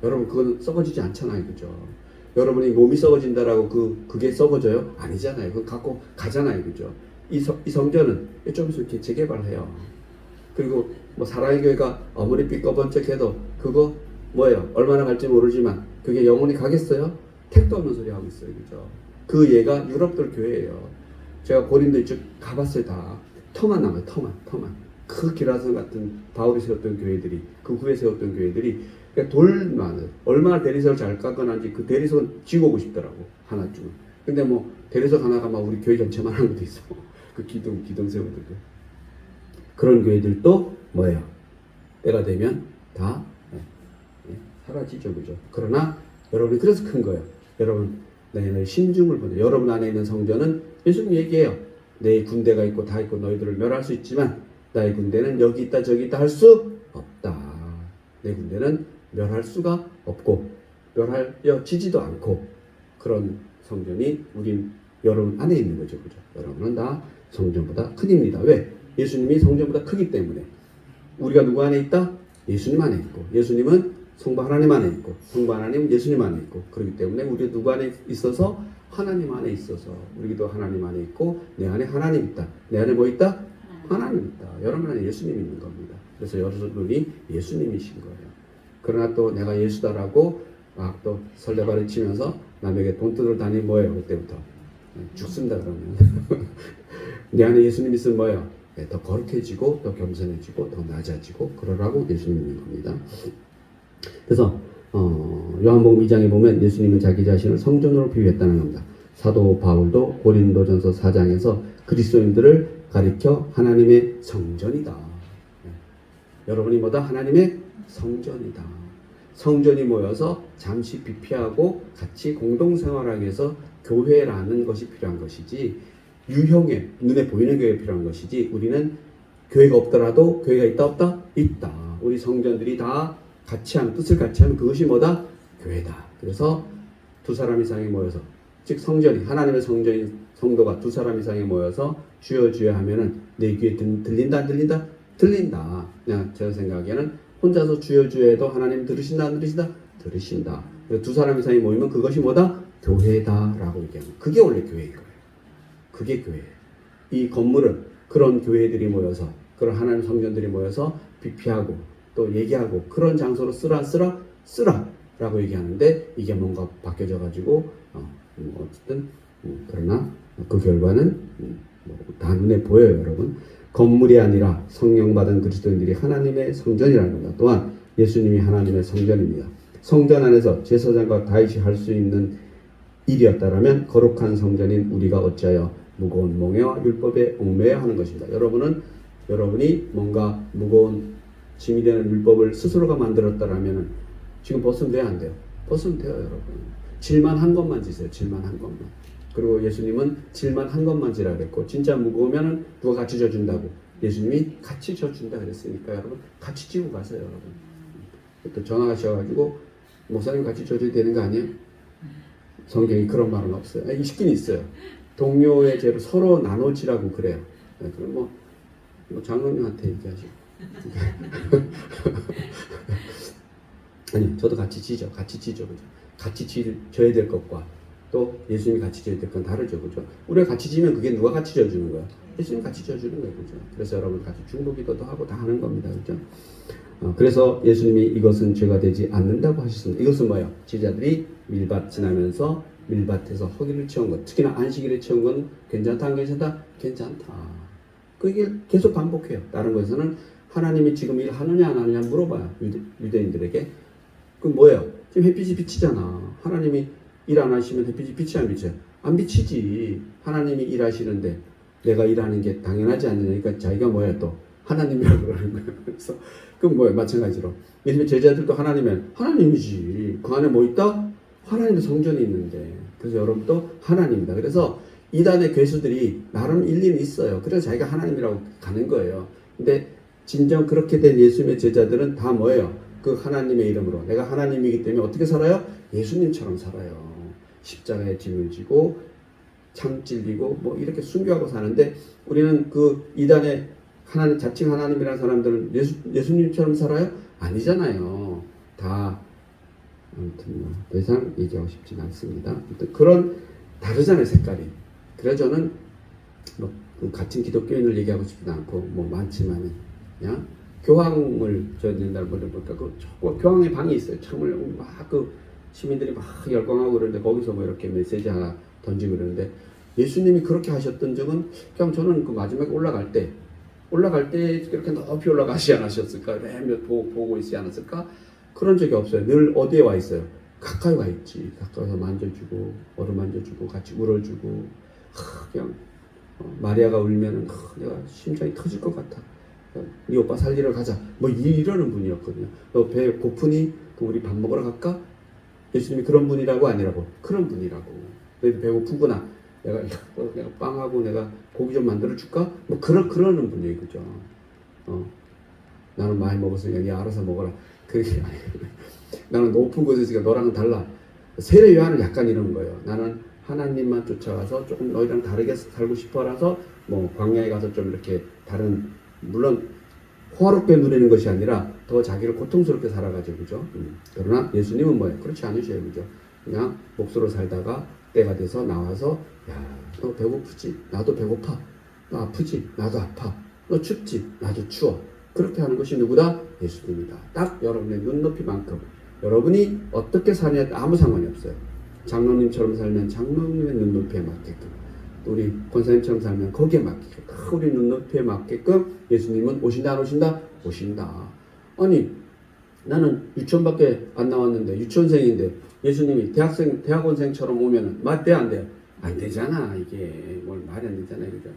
여러분 그건 썩어지지 않잖아요. 그죠? 여러분이 몸이 썩어진다라고 그게 썩어져요? 아니잖아요. 그건 갖고 가잖아요. 그죠? 이 성전은 좀 이렇게 재개발해요. 그리고 뭐 사랑의 교회가 아무리 삐꺼번쩍해도 그거 뭐예요? 얼마나 갈지 모르지만 그게 영원히 가겠어요? 택도 없는 소리 하고 있어요. 그죠? 그 예가 유럽들 교회예요. 제가 고린도 이쪽 가봤어요. 다 터만 남아요. 터만. 그 기라성 같은 바울이 세웠던 교회들이, 그 후에 세웠던 교회들이 그러니까 돌만을 얼마나 대리석을 잘 깎아놨는지 그 대리석은 지고 오고 싶더라고, 하나쯤은. 근데 뭐 대리석 하나가 막 우리 교회 전체만 한 것도 있어. 그 기둥 세우들도. 그런 교회들도 뭐예요? 때가 되면 다 사라지죠, 그죠? 그러나 여러분이 그래서 큰 거예요. 여러분, 너희는 신중을 보내. 여러분 안에 있는 성전은 예수님 얘기해요. 내 군대가 있고 다 있고 너희들을 멸할 수 있지만 나의 군대는 여기 있다 저기 있다 할 수 없다. 내 군대는 멸할 수가 없고 멸하여지지도 않고 그런 성전이 우린 여러분 안에 있는 거죠, 그죠? 여러분은 다 성전보다 큰입니다. 왜? 예수님이 성전보다 크기 때문에. 우리가 누구 안에 있다? 예수님 안에 있고, 예수님은 성부 하나님 안에 있고, 성부 하나님은 예수님 안에 있고, 그렇기 때문에 우리 누구 안에 있어서? 하나님 안에 있어서 우리도 하나님 안에 있고, 내 안에 하나님 있다. 내 안에 뭐 있다? 하나님 있다. 여러분 안에 예수님이 있는 겁니다. 그래서 여러분이 예수님이신 거예요. 그러나 또 내가 예수다라고 막 또 설레발을 치면서 남에게 돈 뜯을 다니 뭐예요? 그때부터 죽습니다. 그러면 내 안에 예수님 있으면 뭐예요? 더 거룩해지고 더 겸손해지고 더 낮아지고 그러라고 예수님이 있는 겁니다. 그래서 요한복음 2장에 보면 예수님은 자기 자신을 성전으로 비유했다는 겁니다. 사도 바울도 고린도전서 4장에서 그리스도인들을 가리켜 하나님의 성전이다. 여러분이 뭐다? 하나님의 성전이다. 성전이 모여서 잠시 비피하고 같이 공동생활하기 위해서 교회라는 것이 필요한 것이지, 유형의 눈에 보이는 교회가 필요한 것이지, 우리는 교회가 없더라도 교회가 있다 없다? 있다. 우리 성전들이 다 같이 하면, 뜻을 같이 하면 그것이 뭐다? 교회다. 그래서 두 사람 이상이 모여서, 즉 성전이, 하나님의 성전인 성도가 두 사람 이상이 모여서 주여 주여 하면은 내 귀에 들린다 안 들린다? 들린다. 그냥 제 생각에는 혼자서 주여 주여 해도 하나님 들으신다 안 들으신다? 들으신다. 그래서 두 사람 이상이 모이면 그것이 뭐다? 교회다라고 얘기하는. 그게 원래 교회인 거예요. 그게 교회예요. 이 건물은 그런 교회들이 모여서, 그런 하나님 성전들이 모여서 비피하고 또 얘기하고 그런 장소로 쓰라라고 얘기하는데, 이게 뭔가 바뀌어져 가지고 어쨌든 그러나 그 결과는 다 눈에 보여요, 여러분. 건물이 아니라 성령 받은 그리스도인들이 하나님의 성전이라는 겁니다. 또한 예수님이 하나님의 성전입니다. 성전 안에서 제사장과 다윗이 할 수 있는 일이었다라면 거룩한 성전인 우리가 어찌하여 무거운 몽해와 율법에 얽매여 하는 것입니다. 여러분이 뭔가 무거운 짐이 되는 율법을 스스로가 만들었다라면 지금 벗으면 돼요, 안 돼요? 벗으면 돼요, 여러분. 질만 한 것만 지세요. 질만 한 것만. 그리고 예수님은 질만 한 것만 지라 그랬고, 진짜 무거우면 누가 같이 져준다고? 예수님이 같이 져준다 그랬으니까 여러분 같이 지고 가세요, 여러분. 또 전화하셔가지고 목사님 같이 져줘야 되는 거 아니에요? 성경에 그런 말은 없어요. 있긴 있어요. 동료의 죄로 서로 나눠지라고 그래요. 그럼 뭐 장로님한테 얘기하시고. 아니, 저도 같이 지죠. 그죠? 같이 져야 될 것과 또 예수님이 같이 져야 될 건 다르죠, 그죠? 우리가 같이 지면 그게 누가 같이 져주는 거야? 예수님이 같이 져주는 거예요, 그죠? 그래서 여러분 같이 중보기도도 하고 다 하는 겁니다, 그죠? 그래서 예수님이 이것은 죄가 되지 않는다고 하셨습니다. 이것은 뭐예요? 제자들이 밀밭 지나면서 밀밭에서 허기를 채운 것, 특히나 안식일에 채운 건 괜찮다 안 괜찮다? 괜찮다. 그 얘기를 계속 반복해요. 다른 것에서는 하나님이 지금 일하느냐 안 하느냐 물어봐요, 유대인들에게. 그럼 뭐예요? 지금 햇빛이 비치잖아. 하나님이 일 안 하시면 햇빛이 비치 안 비쳐요? 안 비치지. 하나님이 일하시는데 내가 일하는 게 당연하지 않느니까 자기가 뭐예요? 또 하나님이라고 그러는 거예요. 그래서 그럼 뭐예요? 마찬가지로 예수님의 제자들도 하나님이면 하나님이지. 그 안에 뭐 있다? 하나님의 성전이 있는데. 그래서 여러분도 하나님이다. 그래서 이단의 괴수들이 나름 일리는 있어요. 그래서 자기가 하나님이라고 가는 거예요. 근데 진정 그렇게 된 예수님의 제자들은 다 뭐예요? 그 하나님의 이름으로 내가 하나님이기 때문에 어떻게 살아요? 예수님처럼 살아요. 십자가에 짐을 지고 창 찔리고 뭐 이렇게 순교하고 사는데, 우리는 그 이단의 하나님, 자칭 하나님이라는 사람들은 예수님처럼 살아요? 아니잖아요. 다 아무튼 더 이상 얘기하고 싶진 않습니다. 그런 다르잖아요, 색깔이. 그래서 저는 뭐 같은 기독교인을 얘기하고 싶지도 않고 뭐 많지만 그냥 교황을 저희 옛날 보니까 그 교황의 방이 있어요. 참을 막 시민들이 막 열광하고 그러는데 거기서 뭐 이렇게 메시지 하나 던지고 그러는데 예수님이 그렇게 하셨던 적은 그냥 저는 그 마지막에 올라갈 때 그렇게 높이 올라가지 않으셨을까? 매일 보고 있지 않았을까? 그런 적이 없어요. 늘 어디에 와 있어요? 가까이 와 있지. 가까이서 만져주고 어루만져주고 같이 울어주고 그냥 마리아가 울면은 내가 심장이 터질 것 같아. 네 오빠 살리러 가자. 뭐 이러는 분이었거든요. 너 배 고프니? 우리 밥 먹으러 갈까? 예수님이 그런 분이라고 아니라고? 그런 분이라고. 너희도 배고프구나. 내가 빵하고 내가 고기 좀 만들어 줄까? 뭐 그러는 분이에요, 그죠? 나는 많이 먹었으니까 네 알아서 먹어라. 그게 아니에요. 나는 높은 곳에 있으니까 너랑은 달라. 세례 요한은 약간 이런 거예요. 나는 하나님만 쫓아가서 조금 너희랑 다르게 살고 싶어라서 뭐 광야에 가서 좀 이렇게 다른 물론 호화롭게 누리는 것이 아니라 더 자기를 고통스럽게 살아가죠, 그죠? 그러나 예수님은 뭐예요? 그렇지 않으셔요, 그죠? 그냥 목수로 살다가 때가 돼서 나와서 야, 너 배고프지? 나도 배고파. 너 아프지? 나도 아파. 너 춥지? 나도 추워. 그렇게 하는 것이 누구다? 예수님이다. 딱 여러분의 눈높이만큼 여러분이 어떻게 사느냐에 아무 상관이 없어요. 장로님처럼 살면 장로님의 눈높이에 맞게끔, 우리 권사님처럼 살면 거기에 맞게끔, 우리 눈높이에 맞게끔 예수님은 오신다 안 오신다? 오신다. 아니 나는 유치원밖에 안 나왔는데 유치원생인데 예수님이 대학원생처럼 오면은 맞대 안 돼요? 안 되잖아. 이게 뭘 말이 안 되잖아요, 그죠?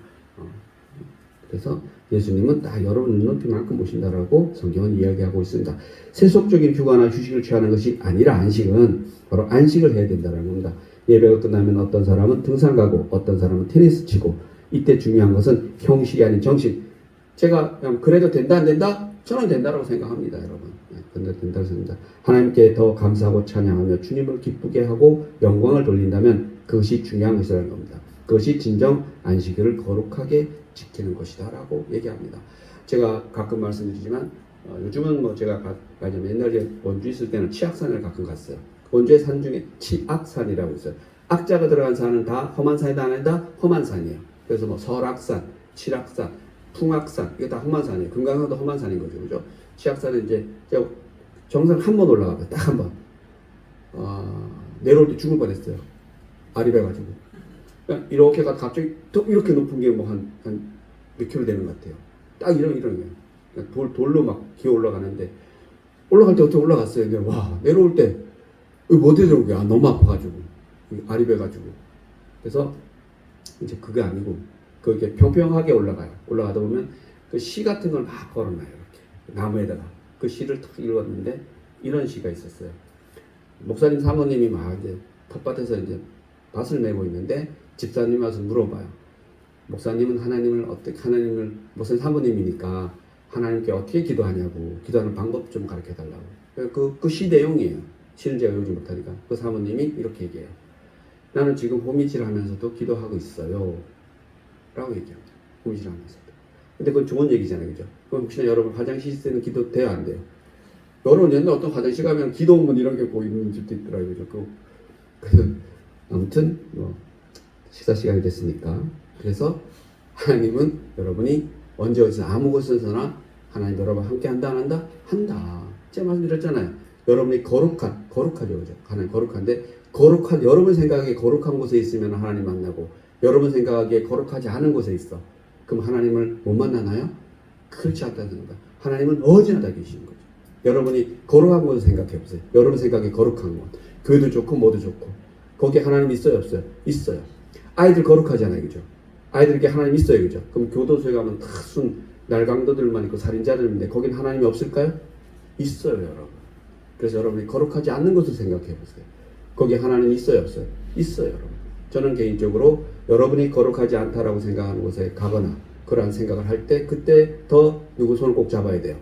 그래서 예수님은 딱 여러분 눈높이만큼 오신다라고 성경은 이야기하고 있습니다. 세속적인 휴가나 휴식을 취하는 것이 아니라 안식은 바로 안식을 해야 된다는 겁니다. 예배가 끝나면 어떤 사람은 등산 가고 어떤 사람은 테니스 치고, 이때 중요한 것은 형식이 아닌 정식. 제가 그냥 그래도 된다 안 된다? 저는 된다라고 생각합니다, 여러분. 된다고 생각합니다. 하나님께 더 감사하고 찬양하며 주님을 기쁘게 하고 영광을 돌린다면 그것이 중요한 것이라는 겁니다. 그것이 진정 안식일을 거룩하게 지키는 것이다 라고 얘기합니다. 제가 가끔 말씀드리지만 요즘은 뭐 제가 가자면 옛날에 원주 있을 때는 치악산을 가끔 갔어요. 원주의 산 중에 치악산이라고 있어요. 악자가 들어간 산은 다 험한 산이다 안 한다? 험한 산이에요. 그래서 뭐 설악산, 칠악산, 풍악산 이게 다 험한 산이에요. 금강산도 험한 산인 거죠, 그죠? 치악산은 이제 제가 정상 한 번 올라가요. 딱 한 번. 내려올 때 죽을 뻔했어요. 아리배가지고. 그러니까 이렇게 가 갑자기 또 이렇게 높은 게 뭐 한 몇 킬로 되는 것 같아요. 딱 이런 거예요. 그러니까 돌로 막 기어 올라가는데 올라갈 때 어떻게 올라갔어요. 근데 와 내려올 때 못 내려온 거야. 너무 아파가지고 아리배가지고. 그래서 이제 그게 아니고 그게 평평하게 올라가요. 올라가다 보면 그 시 같은 걸 막 걸어놔요. 이렇게 나무에다가 그 시를 탁 읽었는데 이런 시가 있었어요. 목사님 사모님이 막 이제 텃밭에서 이제 밭을 메고 있는데 집사님이 와서 물어봐요. 목사님은 하나님을 목사님 사모님이니까 하나님께 어떻게 기도하냐고, 기도하는 방법 좀 가르쳐 달라고. 그 시 내용이에요. 시는 제가 외우지 못하니까 그 사모님이 이렇게 얘기해요. 나는 지금 호미질 하면서도 기도하고 있어요 라고 얘기합니다. 호미질 하면서도. 근데 그건 좋은 얘기잖아요, 그죠? 그럼 혹시나 여러분 화장실 있을 때는 기도 돼요 안 돼요? 여러분 옛날 어떤 화장실 가면 기도문 이런 게 보이는 집도 있더라고요. 그래서 아무튼 뭐 식사 시간이 됐으니까, 그래서 하나님은 여러분이 언제 어디서 아무 곳에서나 하나님 여러분 함께 한다 안 한다? 한다. 제가 말씀드렸잖아요. 여러분이 거룩하죠, 그죠? 하나님 거룩한데 여러분 생각에 거룩한 곳에 있으면 하나님 만나고, 여러분 생각에 거룩하지 않은 곳에 있어. 그럼 하나님을 못 만나나요? 그렇지 않다는 겁니다. 하나님은 어디나 다 계시는 거죠. 여러분이 거룩한 곳을 생각해 보세요. 여러분 생각에 거룩한 곳. 교회도 좋고 뭐도 좋고. 거기에 하나님 있어요 없어요? 있어요. 아이들 거룩하잖아요, 그죠? 아이들에게 하나님 있어요, 그죠? 그럼 교도소에 가면 다 순 날강도들만 있고 살인자들인데 거긴 하나님이 없을까요? 있어요, 여러분. 그래서 여러분이 거룩하지 않는 것을 생각해 보세요. 거기에 하나님이 있어요 없어요? 있어요, 여러분. 저는 개인적으로 여러분이 거룩하지 않다라고 생각하는 곳에 가거나 그러한 생각을 할 때 그때 더 누구 손을 꼭 잡아야 돼요?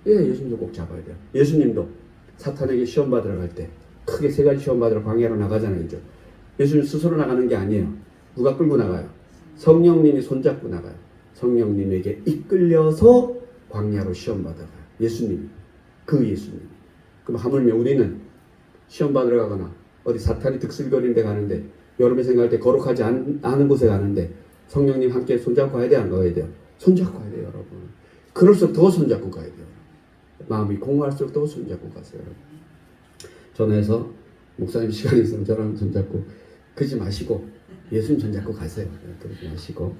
예, 예수님도 꼭 잡아야 돼요. 예수님도 사탄에게 시험 받으러 갈 때 크게 세 가지 시험 받으러 광야로 나가잖아요, 그죠? 예수님 스스로 나가는 게 아니에요. 누가 끌고 나가요? 성령님이 손잡고 나가요. 성령님에게 이끌려서 광야로 시험 받아가요. 예수님이. 그 예수님. 그럼 하물며 우리는 시험 받으러 가거나 어디 사탄이 득실거리는 데 가는데, 여러분이 생각할 때 거룩하지 않은 곳에 가는데 성령님 함께 손잡고 가야 돼요 안 가야 돼요? 손잡고 가야 돼요, 여러분. 그럴수록 더 손잡고 가야 돼요. 마음이 공허할수록 더 손잡고 가세요, 여러분. 전에서 목사님 시간이 있으면 저랑 손잡고 그러지 마시고 예수님 손잡고 가세요. 그러지 마시고.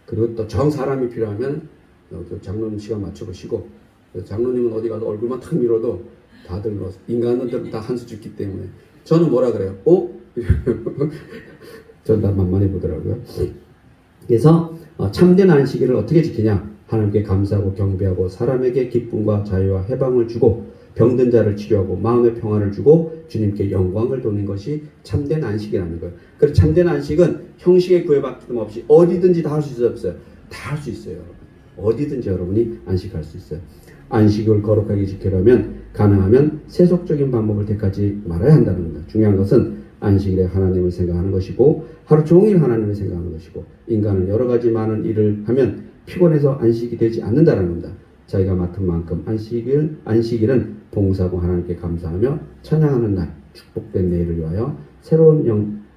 그리고 또 정 사람이 필요하면 장로님 시간 맞춰보시고, 장로님은 어디 가서 얼굴만 탁 밀어도 다들 뭐 인간은 다 한 수 죽기 때문에 저는 뭐라 그래요? 전 다 만만해 보더라고요. 그래서 참된 안식일을 어떻게 지키냐? 하나님께 감사하고 경배하고 사람에게 기쁨과 자유와 해방을 주고 병든 자를 치료하고 마음의 평안을 주고 주님께 영광을 돌리는 것이 참된 안식이라는 거예요. 그래서 참된 안식은 형식에 구애받침 없이 어디든지 다 할 수 있어요, 없어요? 다 할 수 있어요. 어디든지 여러분이 안식할 수 있어요. 안식을 거룩하게 지키려면 가능하면 세속적인 방법을 택하지 말아야 한다는 겁니다. 중요한 것은 안식일에 하나님을 생각하는 것이고 하루 종일 하나님을 생각하는 것이고 인간은 여러 가지 많은 일을 하면 피곤해서 안식이 되지 않는다는 겁니다. 자기가 맡은 만큼 안식일은 봉사하고 하나님께 감사하며 찬양하는 날, 축복된 내일을 위하여 새로운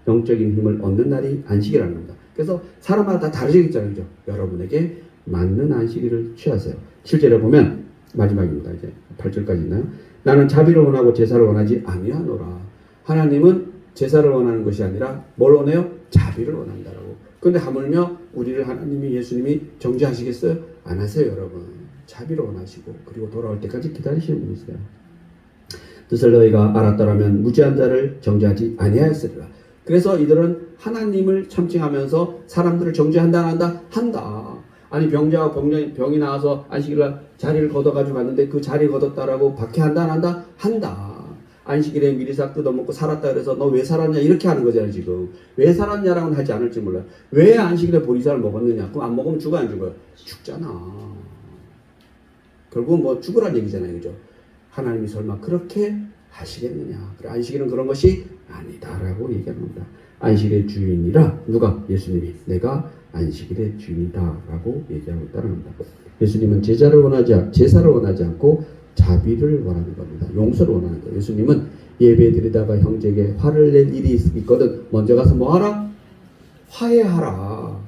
영적인 힘을 얻는 날이 안식이라는 겁니다. 그래서 사람마다 다 다르겠잖아요. 그죠? 여러분에게 맞는 안식일을 취하세요. 7절에 보면 마지막입니다. 이제 8절까지 있나요? 나는 자비를 원하고 제사를 원하지 아니하노라. 하나님은 제사를 원하는 것이 아니라 뭘 원해요? 자비를 원한다라고. 그런데 하물며 우리를 하나님이 예수님이 정죄하시겠어요? 안 하세요, 여러분. 자비를 원하시고 그리고 돌아올 때까지 기다리시는 분이세요. 뜻을 너희가 알았더라면 무죄한 자를 정죄하지 아니하였으리라. 그래서 이들은 하나님을 참칭하면서 사람들을 정죄한다 안 한다? 한다. 아니 병자가 병이 나와서 안식일날 자리를 걷어가지고 갔는데 그 자리를 걷었다라고 박해한다 안 한다? 한다. 안식일에 미리싹 뜯어먹고 살았다 그래서 너 왜 살았냐 이렇게 하는 거잖아요. 지금 왜 살았냐라고는 하지 않을지 몰라요. 왜 안식일에 보리쌀을 먹었느냐? 그럼 안 먹으면 죽어 안 죽어요? 죽잖아. 결국은 뭐 죽으란 얘기잖아요. 그죠? 하나님이 설마 그렇게 하시겠느냐? 그래, 안식일은 그런 것이 아니다라고 얘기하는 겁니다. 안식일의 주인이라 누가? 예수님이 내가 안식일의 주인이다라고 얘기하고 있다는 겁니다. 예수님은 제사를 원하지 않고 자비를 원하는 겁니다. 용서를 원하는 거예요. 예수님은 예배 드리다가 형제에게 화를 낼 일이 있거든 먼저 가서 뭐 하라? 화해하라.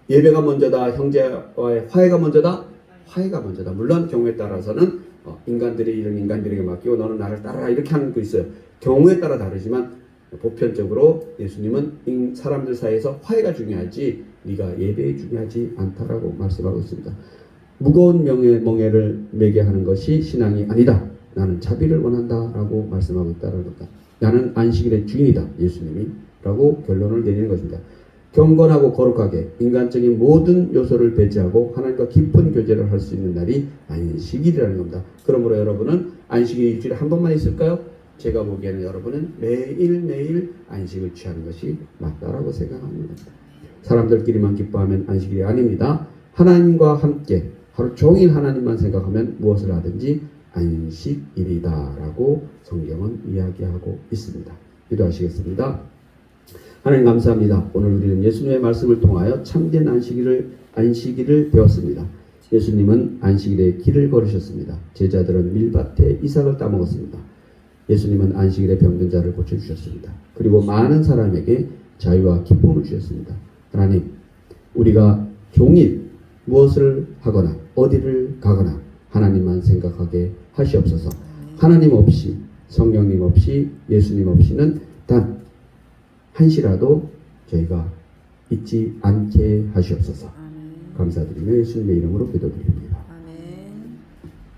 예배가 먼저다. 형제와의 화해가 먼저다. 화해가 먼저다. 물론 경우에 따라서는 인간들이 이런 인간들에게 맡기고 너는 나를 따르라 이렇게 하는 거 있어요. 경우에 따라 다르지만 보편적으로 예수님은 사람들 사이에서 화해가 중요하지 네가 예배에 중요하지 않다라고 말씀하고 있습니다. 무거운 멍에를 매게 하는 것이 신앙이 아니다. 나는 자비를 원한다라고 말씀하고 있다는 겁니다. 나는 안식일의 주인이다. 예수님이 라고 결론을 내리는 것입니다. 경건하고 거룩하게 인간적인 모든 요소를 배제하고 하나님과 깊은 교제를 할 수 있는 날이 안식일이라는 겁니다. 그러므로 여러분은 안식일이 일주일에 한 번만 있을까요? 제가 보기에는 여러분은 매일매일 안식을 취하는 것이 맞다라고 생각합니다. 사람들끼리만 기뻐하면 안식일이 아닙니다. 하나님과 함께 하루 종일 하나님만 생각하면 무엇을 하든지 안식일이다라고 성경은 이야기하고 있습니다. 기도하시겠습니다. 하나님 감사합니다. 오늘 우리는 예수님의 말씀을 통하여 참된 안식일을 배웠습니다. 예수님은 안식일에 길을 걸으셨습니다. 제자들은 밀밭에 이삭을 따먹었습니다. 예수님은 안식일에 병든 자를 고쳐주셨습니다. 그리고 많은 사람에게 자유와 기쁨을 주셨습니다. 하나님, 우리가 종일 무엇을 하거나 어디를 가거나 하나님만 생각하게 하시옵소서. 하나님 없이 성령님 없이 예수님 없이는 단 한시라도 저희가 잊지 않게 하시옵소서. 감사드리며 예수님의 이름으로 기도드립니다.